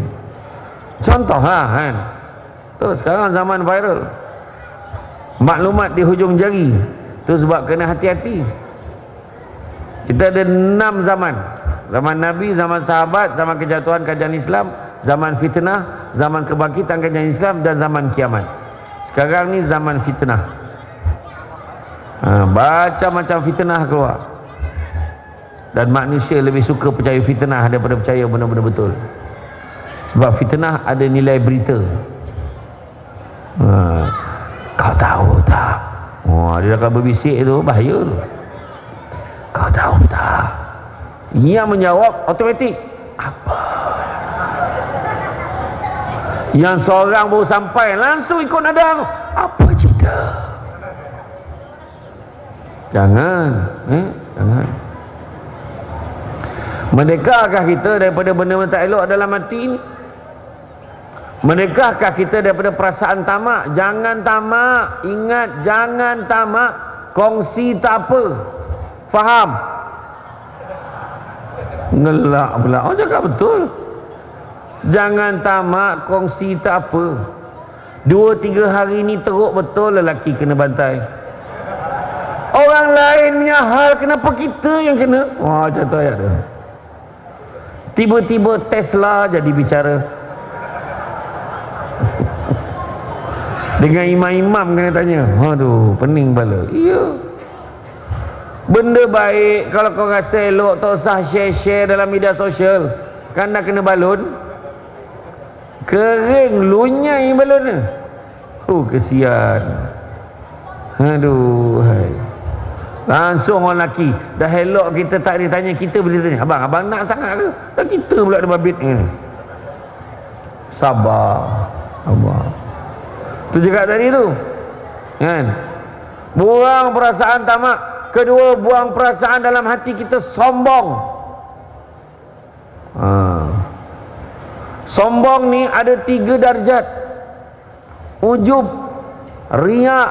Contoh lah kan. Tu sekarang zaman viral. Maklumat di hujung jari. Tu sebab kena hati-hati. Kita ada 6 zaman. Zaman Nabi, zaman sahabat, zaman kejatuhan kerajaan Islam, zaman fitnah, zaman kebangkitan kerajaan Islam, dan zaman kiamat. Sekarang ni zaman fitnah. Baca macam fitnah keluar. Dan manusia lebih suka percaya fitnah daripada percaya benda-benda betul. Sebab fitnah ada nilai berita. Kau tahu tak? Dia akan berbisik tu, bahaya tu. Kau tahu tak? Ia menjawab automatik. Apa? Yang seorang baru sampai langsung ikut nada. Apa cerita? Jangan. Jangan. Merdekakah kita daripada benda-benda tak elok dalam hati ini? Merdekakah kita daripada perasaan tamak? Jangan tamak. Ingat, jangan tamak. Kongsi tak apa. Faham? Ngelak pula. Cakap betul. Jangan tamak, kongsi tak apa. 2-3 hari ni teruk betul lelaki kena bantai. Orang lain punya hal, kenapa kita yang kena? Contoh ayat tu. Tiba-tiba Tesla jadi bicara. Dengan imam-imam kena tanya. Aduh, pening bala. Iya. Benda baik, kalau kau rasa elok, tak usah share-share dalam media sosial. Kan dah kena balun. Kering lunyai balon ni. Kesian. Aduh, hai. Langsung orang lelaki dah elok kita tak ditanya, kita boleh tanya, abang nak sangat ke? Dah kita pula ada babit ni. Sabar. Abang. Tu juga tadi tu. Kan? Buang perasaan tamak. Kedua, buang perasaan dalam hati kita sombong. Sombong ni ada 3 darjat. Ujub, riak,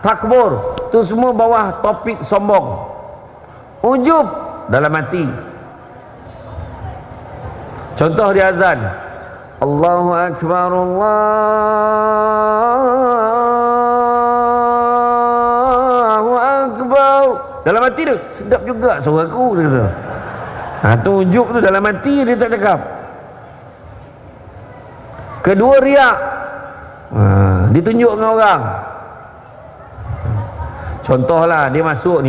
takbur. Itu semua bawah topik sombong. Ujub dalam hati. Contoh di azan, Allahu Akbar, Allahu Akbar. Dalam hati dia, sedap juga suara aku, dia kata. Tu ujub tu, dalam hati dia tak cakap. Kedua, riak. Ditunjuk dengan orang. Contohlah, dia masuk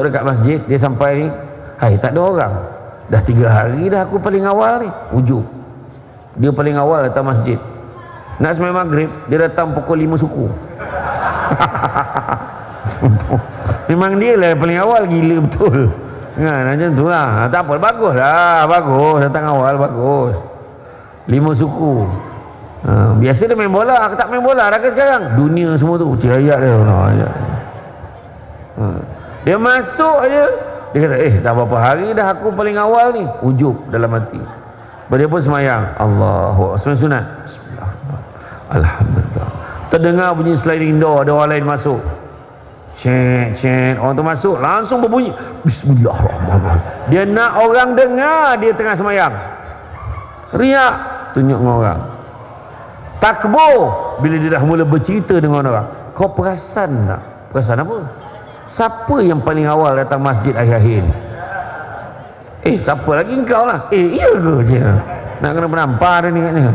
dekat masjid, dia sampai ni, hai, tak ada orang. Dah 3 hari dah aku paling awal ni. Ujub. Dia paling awal datang masjid. Nak sembahyang maghrib, dia datang pukul 5 suku. Memang dia lah paling awal, gila betul. Kan, macam tu lah. Tak apa, bagus lah, bagus. Datang awal, bagus. 5 suku. Biasa dia main bola, aku tak main bola dah ke sekarang. Dunia semua tu, cahaya dia. Dia masuk aja, dia kata, dah berapa hari dah aku paling awal ni. Ujub dalam hati. Dia pun semayang, Allahu Akbar, sunat, Bismillahirrahmanirrahim, Alhamdulillah. Terdengar bunyi sliding door, ada orang lain masuk. Cek, orang tu masuk, langsung berbunyi Bismillahirrahmanirrahim. Dia nak orang dengar dia tengah semayang. Riak, tunjuk dengan orang. Takbur, bila dia dah mula bercerita dengan orang. Kau perasan tak? Perasan apa? Siapa yang paling awal datang masjid akhir-akhir ni? Siapa lagi engkau lah? Iya ke? Nak kena penampar dah ni katnya.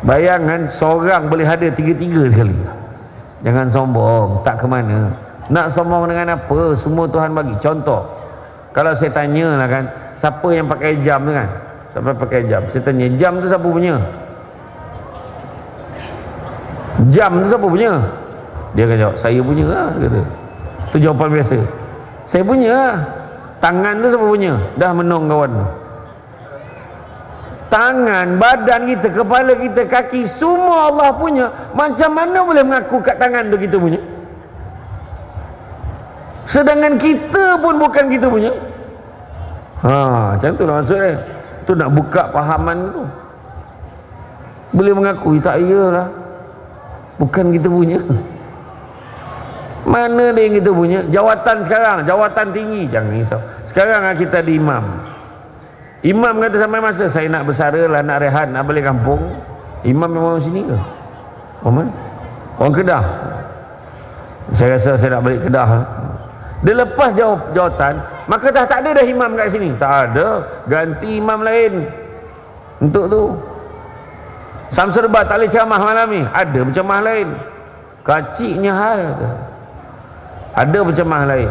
Bayangkan seorang boleh ada 3-3 sekali. Jangan sombong, tak ke mana. Nak sombong dengan apa? Semua Tuhan bagi. Contoh, kalau saya tanya lah kan, siapa yang pakai jam tu kan? Siapa pakai jam? Saya tanya, jam tu siapa punya? Jam tu siapa punya? Dia akan jawab, saya punya lah, dia kata. Itu jawapan biasa. Saya punya lah. Tangan tu siapa punya? Dah menong kawan. Tangan, badan kita, kepala kita, kaki, semua Allah punya. Macam mana boleh mengaku kat tangan tu kita punya? Sedangkan kita pun bukan kita punya. Macam tu lah maksudnya. Tu nak buka pahaman tu. Boleh mengaku, tak iyalah, bukan kita punya. Mana dia yang kita punya? Jawatan sekarang, jawatan tinggi, jangan risau. Sekarang kita ada imam. Imam kata sampai masa saya nak bersara lah, nak rehat, nak balik kampung. Imam memang orang sini ke? Orang mana? Orang Kedah. Saya rasa saya nak balik Kedah. Dia lepas jawatan, maka tak ada dah imam kat sini. Tak ada, ganti imam lain. Untuk tu Samsudbat tak boleh ceramah malam ni, ada berceramah lain. Kaciknya hal. Ada berceramah lain.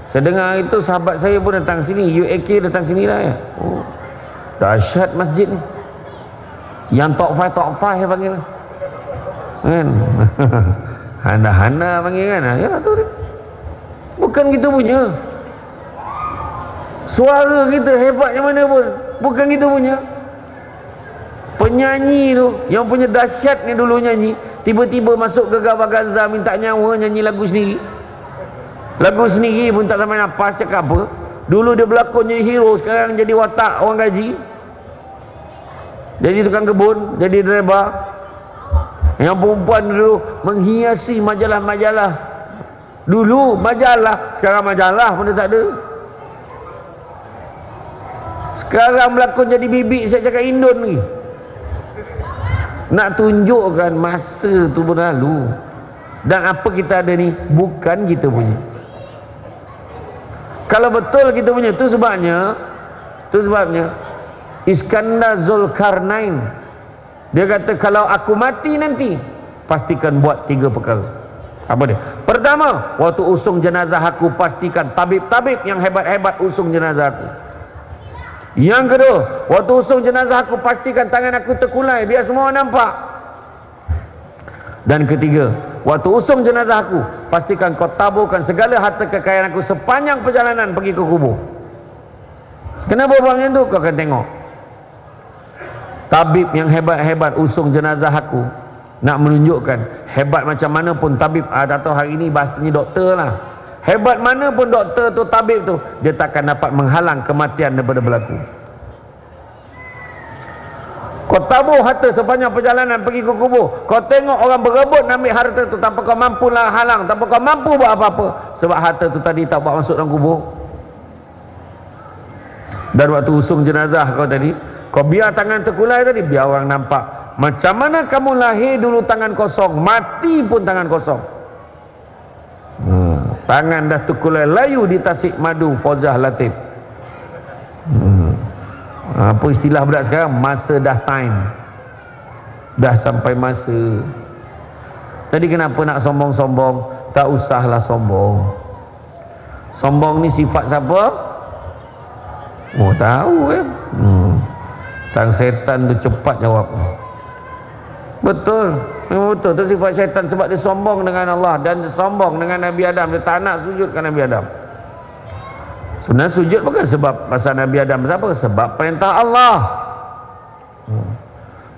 Saya dengar itu sahabat saya pun datang sini, UAK datang sini lah ya. Dahsyat masjid ni. Yang top 5 panggil kan. Handa-handa panggil kan. Ya tu dia. Bukan kita punya. Suara kita hebat yang mana pun, bukan kita punya. Penyanyi tu yang punya dahsyat ni dulu nyanyi, tiba-tiba masuk ke Gavaganza minta nyawa nyanyi lagu sendiri. Lagu sendiri pun tak sampai nafas, cakap apa? Dulu dia berlakon jadi hero, sekarang jadi watak orang gaji. Jadi tukang kebun, jadi driver. Yang perempuan dulu menghiasi majalah-majalah. Dulu majalah, sekarang majalah pun dia tak ada. Sekarang berlakon jadi bibik, saya cakap Indon ni. Nak tunjukkan masa tu berlalu. Dan apa kita ada ni bukan kita punya. Kalau betul kita punya, tu sebabnya Iskandar Zulkarnain dia kata, kalau aku mati nanti pastikan buat 3 perkara. Apa dia? Pertama, waktu usung jenazah aku pastikan tabib-tabib yang hebat-hebat usung jenazah aku. Yang kedua, waktu usung jenazah aku, pastikan tangan aku terkulai biar semua nampak. Dan ketiga, waktu usung jenazah aku, pastikan kau taburkan segala harta kekayaan aku sepanjang perjalanan pergi ke kubur. Kenapa buat macam tu? Kau akan tengok tabib yang hebat-hebat usung jenazah aku, nak menunjukkan hebat macam mana pun tabib, atau hari ini bahasanya doktor lah, hebat mana pun doktor tu, tabib tu, dia takkan dapat menghalang kematian daripada berlaku. Kau tabur harta sepanjang perjalanan pergi ke kubur, kau tengok orang berebut nak ambil harta tu tanpa kau mampu lah halang, tanpa kau mampu buat apa-apa, sebab harta tu tadi tak buat masuk dalam kubur. Dan waktu usung jenazah kau tadi, kau biar tangan terkulai tadi, biar orang nampak macam mana kamu lahir dulu tangan kosong, mati pun tangan kosong. Tangan dah terkulai layu di tasik madu Fauzah Latif. Apa istilah budak sekarang? Masa dah time, dah sampai masa. Tadi kenapa nak sombong-sombong? Tak usahlah sombong. Sombong ni sifat siapa? Oh, tahu Tang setan tu cepat jawab. Betul, memang betul. Itu sifat syaitan, sebab dia sombong dengan Allah dan dia sombong dengan Nabi Adam. Dia tak nak sujudkan Nabi Adam. Sebenarnya sujud bukan sebab pasal Nabi Adam, siapa? Sebab perintah Allah.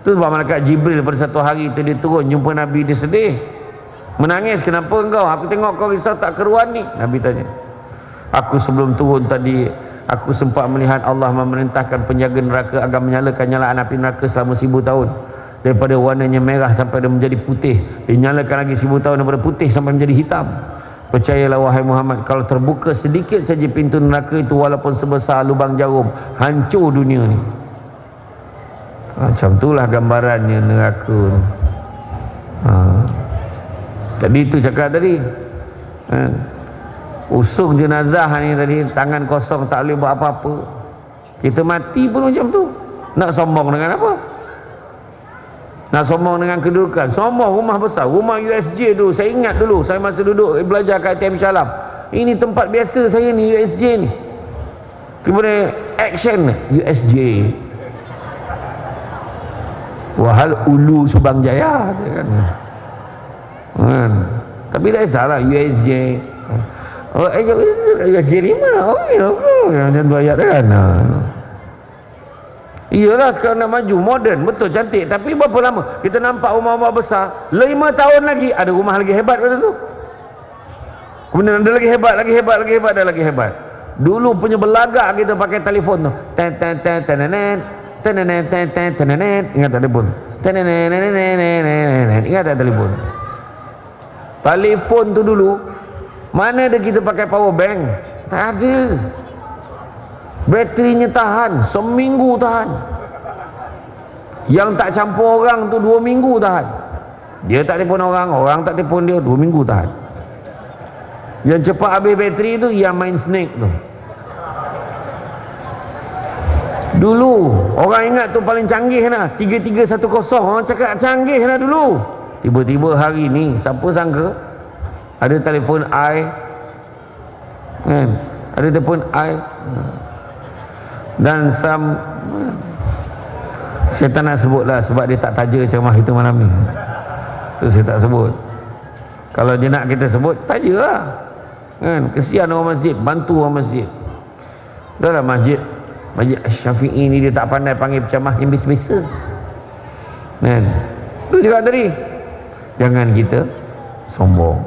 Itu sebab malaikat Jibril pada satu hari itu dia turun jumpa Nabi, dia sedih, menangis. Kenapa engkau? Aku tengok kau risau tak keruan ni. Nabi tanya, aku sebelum turun tadi, aku sempat melihat Allah memerintahkan penjaga neraka agar menyalakan nyalaan api neraka selama 1000 tahun. Daripada warnanya merah sampai dia menjadi putih. Dia nyalakan lagi 1000 tahun daripada putih sampai menjadi hitam. Percayalah wahai Muhammad, kalau terbuka sedikit saja pintu neraka itu, walaupun sebesar lubang jarum, hancur dunia ni. Macam itulah gambarannya neraka ni. Tadi itu cakap tadi, usung jenazah ni tadi, tangan kosong, tak boleh buat apa-apa. Kita mati pun macam tu. Nak sombong dengan apa? Nak sombong dengan kedudukan. Sombong rumah besar, rumah USJ dulu. Saya ingat dulu, saya masa duduk belajar kat ITM Shalam, ini tempat biasa saya ni, USJ ni. Kemudian action USJ, wahal ulu Subang Jaya kan. Tapi tak salah USJ. Oh, USJ 5. Oh, ya, macam tu ayat kan. Iyalah, sekarang nak maju, moden, betul, cantik. Tapi berapa lama kita nampak rumah-rumah besar, 5 tahun lagi ada rumah lagi hebat pada tu. Kemudian ada lagi hebat, lagi hebat, lagi hebat, dan lagi hebat. Dulu punya belagak kita pakai telefon tu, ingat tak telefon? Ingat tak telefon? Telefon tu dulu mana ada kita pakai power bank? Tak ada. Baterinya tahan seminggu, tahan. Yang tak campur orang tu 2 minggu tahan. Dia tak telefon orang, orang tak telefon dia, 2 minggu tahan. Yang cepat habis bateri tu yang main snake tu. Dulu orang ingat tu paling canggih lah, 3310. Orang cakap canggih lah dulu. Tiba-tiba hari ni siapa sangka ada telefon I kan? Ada telefon I dan saya tak nak sebut lah sebab dia tak taja ceramah kita malam ni, tu saya tak sebut. Kalau dia nak kita sebut, taja lah kan, kesian orang masjid, bantu orang masjid. Dah lah Masjid Syafi'i ni dia tak pandai panggil ceramah yang biasa-biasa kan. Tu juga tadi, jangan kita sombong.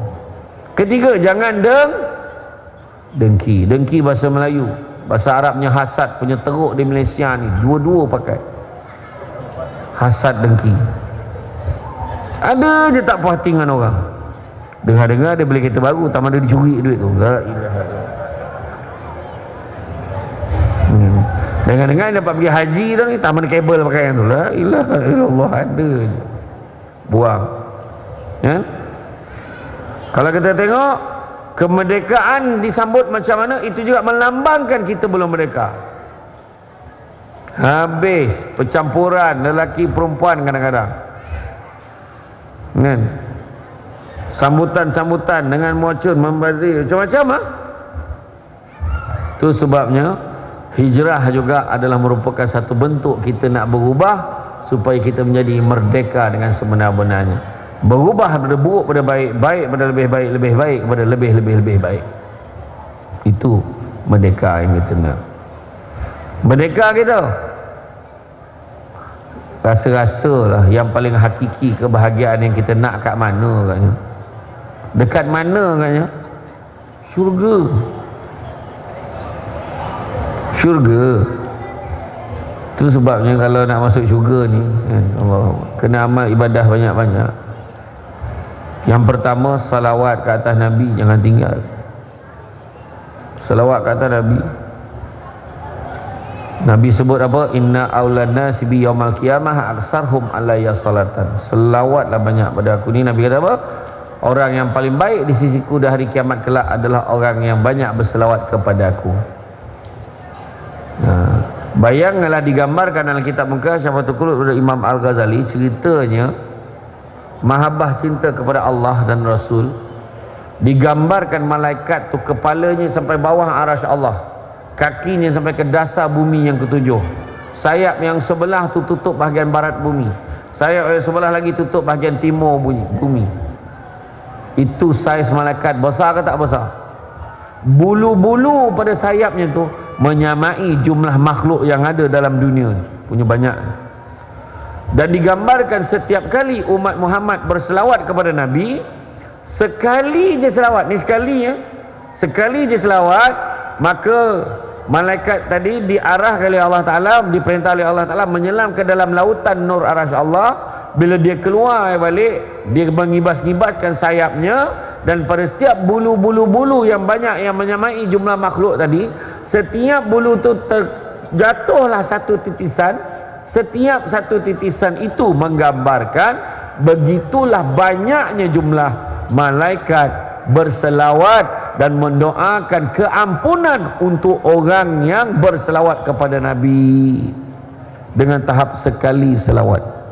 Ketiga, jangan dengki. Dengki bahasa Melayu, bahasa Arabnya hasad, punya teruk di Malaysia ni, dua-dua pakai. Hasad, dengki. Ada je tak puas hati dengan orang. Dengar-dengar dia beli kereta baru, tak ada dicuri duit tu. La ilaha illallah. Dengar-dengar dia dapat pergi haji tu ni, tak ada kabel pakaian tu. La ilaha illallah, ada je. Buang. Ya? Kalau kita tengok kemerdekaan disambut macam mana, itu juga melambangkan kita belum merdeka. Habis percampuran lelaki perempuan kadang-kadang kan, sambutan-sambutan dengan muacun, membazir, macam-macam tu sebabnya Hijrah juga adalah merupakan satu bentuk kita nak berubah supaya kita menjadi merdeka dengan sebenar-benarnya. Berubah daripada buruk pada baik, baik pada lebih baik, lebih baik kepada lebih baik. Itu merdeka yang kita nak. Merdeka kita rasa-rasalah yang paling hakiki kebahagiaan yang kita nak kat mana katnya. Dekat mana katnya? Syurga. Syurga. Itu sebabnya kalau nak masuk syurga ni Allah, kena amal ibadah banyak-banyak. Yang pertama, salawat ke atas Nabi, jangan tinggal. Salawat ke atas Nabi. Nabi sebut apa? Inna awlan nasi bi yaumal qiyamah aksarhum alayya salatan. Selawatlah banyak pada aku. Ni Nabi kata apa? Orang yang paling baik di sisiku di hari kiamat kelak adalah orang yang banyak berselawat kepada aku. Bayangkanlah, digambarkan dalam kitab Muka Syafatul Qulub oleh Imam Al-Ghazali, ceritanya mahabbah cinta kepada Allah dan Rasul. Digambarkan malaikat tu kepalanya sampai bawah arasy Allah, kakinya sampai ke dasar bumi yang ketujuh, sayap yang sebelah tu tutup bahagian barat bumi, sayap yang sebelah lagi tutup bahagian timur bumi. Itu saiz malaikat. Besar ke tak besar? Bulu-bulu pada sayapnya tu menyamai jumlah makhluk yang ada dalam dunia, punya banyak. Dan digambarkan setiap kali umat Muhammad berselawat kepada Nabi, sekali je selawat ni, sekali je selawat, maka malaikat tadi diarahkan oleh Allah Ta'ala, diperintah oleh Allah Ta'ala menyelam ke dalam lautan nur arasy Allah. Bila dia keluar balik, dia mengibas-ngibaskan sayapnya, dan pada setiap bulu-bulu yang banyak yang menyamai jumlah makhluk tadi, setiap bulu tu terjatuhlah satu titisan. Setiap satu titisan itu menggambarkan begitulah banyaknya jumlah malaikat berselawat dan mendoakan keampunan untuk orang yang berselawat kepada Nabi dengan tahap sekali selawat.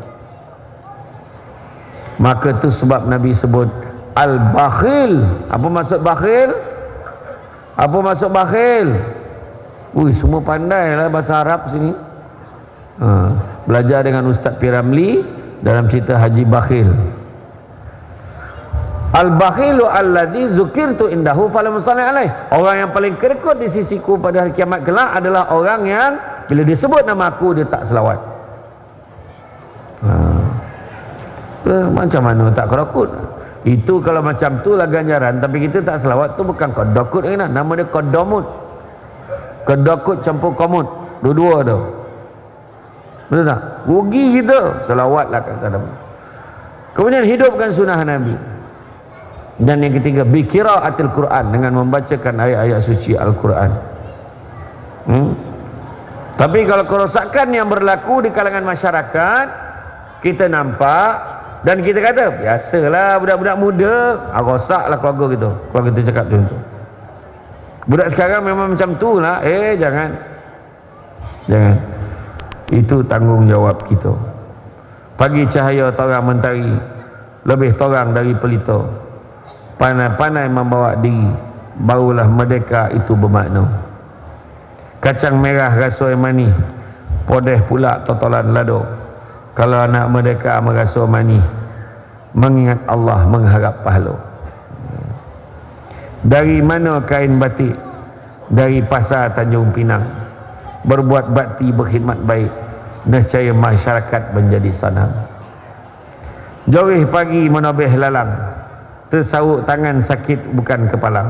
Maka itu sebab Nabi sebut al-bakhil. Apa maksud bakhil? Apa maksud bakhil? Ui, semua pandai lah bahasa Arab sini. Belajar dengan Ustaz Piramli dalam cerita Haji Bakhil. Al-bakhilu allazi zukirtu indahu falam yusalli alaih. Orang yang paling kerekut di sisiku pada hari kiamat kelak adalah orang yang bila disebut nama aku dia tak selawat. Macam mana tak kerekut? Itu kalau macam tu lah ganjaran, tapi kita tak selawat tu bukan kodokut lagi, nama dia kodomut. Kodokut campur komut, dua-dua tu. Betul tak? Rugi kita. Selawatlah kata Nabi. Kemudian hidupkan sunnah Nabi. Dan yang ketiga, biqiraatil Quran, dengan membacakan ayat-ayat suci Al-Quran. Tapi kalau kerosakan yang berlaku di kalangan masyarakat, kita nampak dan kita kata, biasalah budak-budak muda, rosaklah keluarga kita. Keluarga kita cakap macam tu. Budak sekarang memang macam tu lah. Jangan. Itu tanggungjawab kita. Pagi cahaya torang mentari lebih torang dari pelita. Pandai-pandai membawa diri, barulah merdeka itu bermakna. Kacang merah rasa manis, podeh pula totolan lado. Kalau anak merdeka merasa manis, mengingat Allah, mengharap pahala. Dari mana kain batik? Dari pasar Tanjung Pinang. Berbuat bakti, berkhidmat baik, nescaya masyarakat menjadi senang. Jorih pagi menobeh lalang, tersauk tangan sakit bukan kepalang.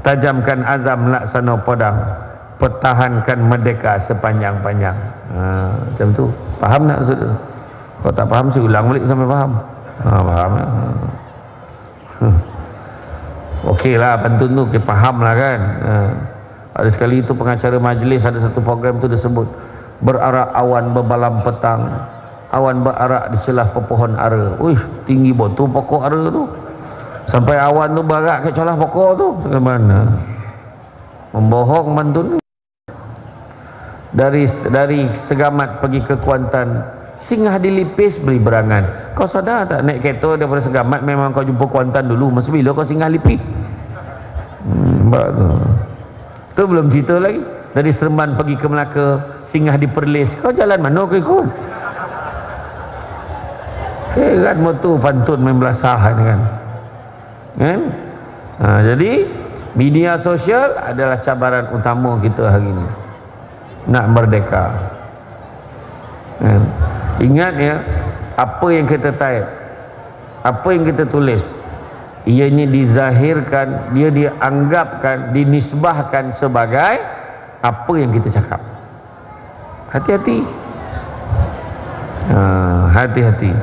Tajamkan azam laksana pedang, pertahankan merdeka sepanjang-panjang. Macam tu. Faham tak maksud tu? Kalau tak faham saya ulang balik sampai faham. Faham tak? Okey lah, pantun tu okay, faham lah kan. Ada sekali itu pengacara majlis, ada satu program tu dia sebut, berarak awan berbalam petang, awan berarak di celah pepohon ara. Tinggi betul pokok ara tu, sampai awan tu berarak ke celah pokok tu. Bagaimana? Membohong pantun ni. Dari Segamat pergi ke Kuantan, singgah di Lipis beli berangan. Kau sadar tak, naik kereta daripada Segamat memang kau jumpa Kuantan dulu, masa bila kau singgah Lipis? Tu belum cerita lagi. dari Seremban pergi ke Melaka, singgah di Perlis, kau jalan mana kau ikut? Kan motor pantun main belasahan kan. Jadi media sosial adalah cabaran utama kita hari ini nak merdeka. Ingat ya, apa yang kita type, apa yang kita tulis, ianya dizahirkan, dia dianggapkan, dinisbahkan sebagai apa yang kita cakap. Hati-hati. Hati-hati.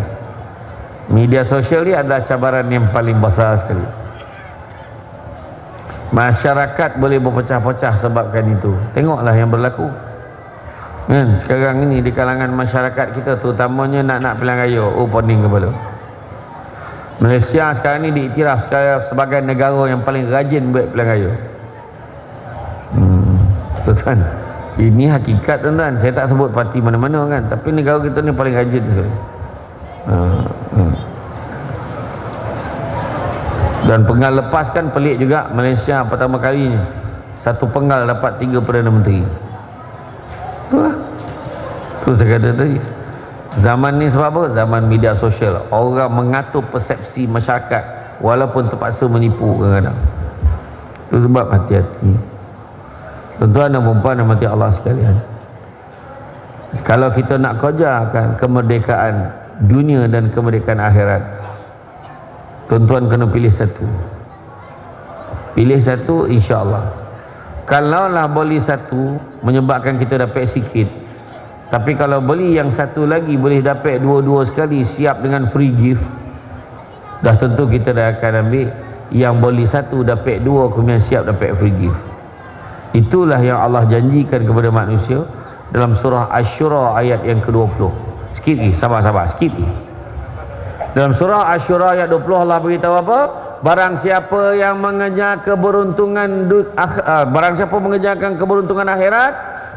Media sosial ini adalah cabaran yang paling besar sekali. Masyarakat boleh berpecah-pecah sebabkan itu. Tengoklah yang berlaku. Sekarang ini di kalangan masyarakat kita, terutamanya nak pilihan raya, pening kepala. Malaysia sekarang ini diiktiraf sebagai negara yang paling rajin buat pilihan raya. Tuan, ini hakikat tuan. Saya tak sebut parti mana-mana kan, tapi negara kita ni paling rajin sekali. Dan penggal lepas kan pelik juga. Malaysia pertama kalinya satu penggal dapat 3 Perdana Menteri. Itulah, itu saya kata tadi. Zaman ni sebab apa? Zaman media sosial. Orang mengatur persepsi masyarakat walaupun terpaksa menipu kadang-kadang. Itu sebab hati-hati. Tuan-tuan dan puan dan mati Allah sekalian, kalau kita nak kejarkan kemerdekaan dunia dan kemerdekaan akhirat, tuan-tuan kena pilih satu. Pilih satu, insya-Allah. Kalaulah boleh satu menyebabkan kita dapat sikit, tapi kalau boleh yang satu lagi boleh dapat dua-dua sekali, siap dengan free gift, dah tentu kita dah akan ambil yang boleh satu dapat dua, kemudian siap dapat free gift. Itulah yang Allah janjikan kepada manusia dalam surah Asy-Syura ayat yang ke-20. Skip ni, sabar-sabar, skip ni. Dalam surah Asy-Syura ayat 20 Allah beritahu apa? Barang siapa yang mengejar keberuntungan keberuntungan akhirat,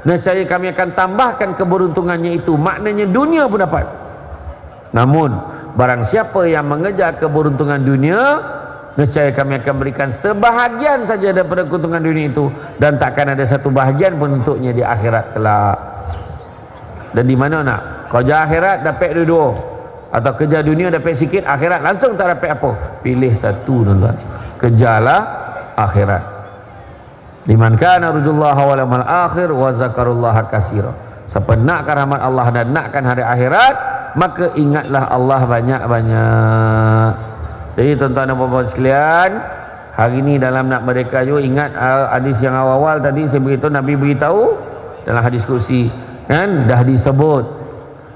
nescaya kami akan tambahkan keberuntungannya itu. Maknanya dunia pun dapat. Namun barang siapa yang mengejar keberuntungan dunia, nescaya kami akan berikan sebahagian saja daripada keuntungan dunia itu, dan takkan ada satu bahagian pun untuknya di akhirat kelak. Dan di mana nak? Kerja akhirat dapat dua-dua, atau kerja dunia dapat sikit, akhirat langsung tak dapat apa. Pilih satu tuan-tuan, kejarlah akhirat. Liman kana arjullaha wal yawmal akhir wa zakarullaha katsira. Siapa nakkan rahmat Allah dan nakkan hari akhirat, maka ingatlah Allah banyak-banyak. Jadi tuan-tuan dan puan-puan sekalian, hari ini dalam nak merdeka juga, ingat hadis yang awal-awal tadi saya beritahu, Nabi beritahu dalam hadis kursi kan, dah disebut,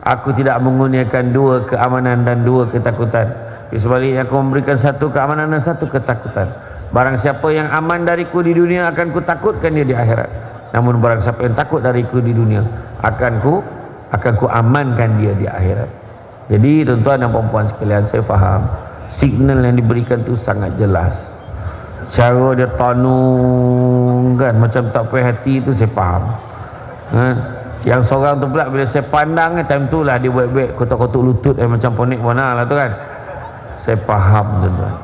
aku tidak mengurniakan 2 keamanan dan 2 ketakutan, sebaliknya aku memberikan 1 keamanan dan 1 ketakutan. Barang siapa yang aman dariku di dunia, akan ku takutkan dia di akhirat. Namun barang siapa yang takut dariku di dunia, akan ku amankan dia di akhirat. Jadi tuan-tuan dan puan-puan sekalian, saya faham signal yang diberikan tu sangat jelas. Cara dia tanung kan, macam tak puas hati tu saya faham. Yang seorang tu pula bila saya pandang, time tu lah dia buat-buat kotak-kotak lutut macam ponik warna lah tu kan. Saya faham tuan-tuan.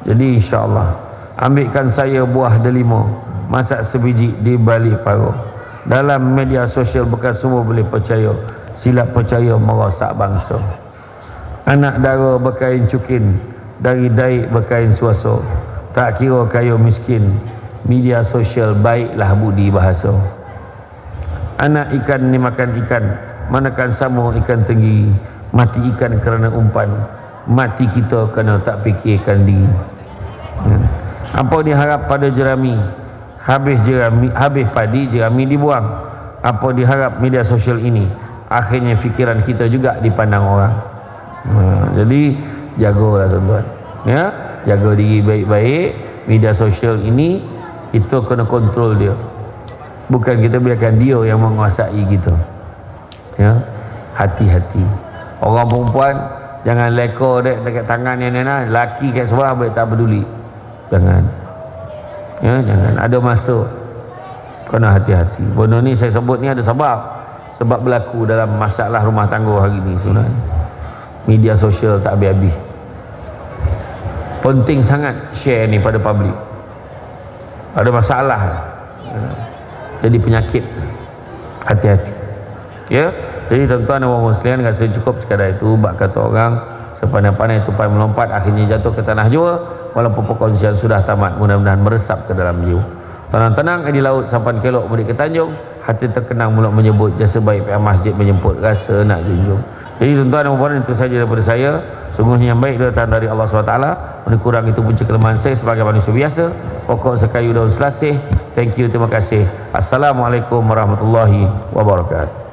Jadi insya-Allah ambilkan saya buah delima, masak sebiji di balik paruh. Dalam media sosial bukan semua boleh percaya, silap percaya merosak bangsa. Anak dara berkain cukin, dari daik berkain suasa, tak kira kaya miskin, media sosial baiklah budi bahasa. Anak ikan ni makan ikan, manakan sama ikan tinggi, mati ikan kerana umpan, mati kita kerana tak fikirkan diri. Apa diharap pada jerami? Habis padi, jerami dibuang. Apa diharap media sosial ini? Akhirnya fikiran kita juga dipandang orang. Jadi jagalah tuan-tuan, ya, jaga diri baik-baik. Media sosial ini kita kena kontrol dia, bukan kita biarkan dia yang menguasai kita, ya. Hati-hati. Orang perempuan jangan leka dekat tangan yang ni, laki kat sebelah baik tak peduli, jangan, ya, jangan. Ada masa kena hati-hati. Benda ni saya sebut ni ada sebab berlaku dalam masalah rumah tangga hari ni sebenarnya. Media sosial tak habis-habis. Penting sangat share ni pada publik. Ada masalah, jadi penyakit. Hati-hati ya. Jadi tuan-tuan dan puan-puan sekalian, rasa cukup sekadar itu. Bak kata orang, sepandai-pandai tupai melompat akhirnya jatuh ke tanah jua. Walaupun perkongsian sudah tamat, mudah-mudahan meresap ke dalam jiwa. Tenang-tenang di laut sampan kelok mudik ke Tanjung, hati terkenang mulut menyebut, jasa baik pihak masjid menjemput, rasa nak junjung. Jadi tuan-tuan dan puan-puan, itu saja daripada saya. Sungguhnya yang baik datang dari Allah SWT. Oleh kurang itu punca kelemahan saya sebagai manusia biasa. Pokok sekayu daun selasih. Thank you, terima kasih. Assalamualaikum warahmatullahi wabarakatuh.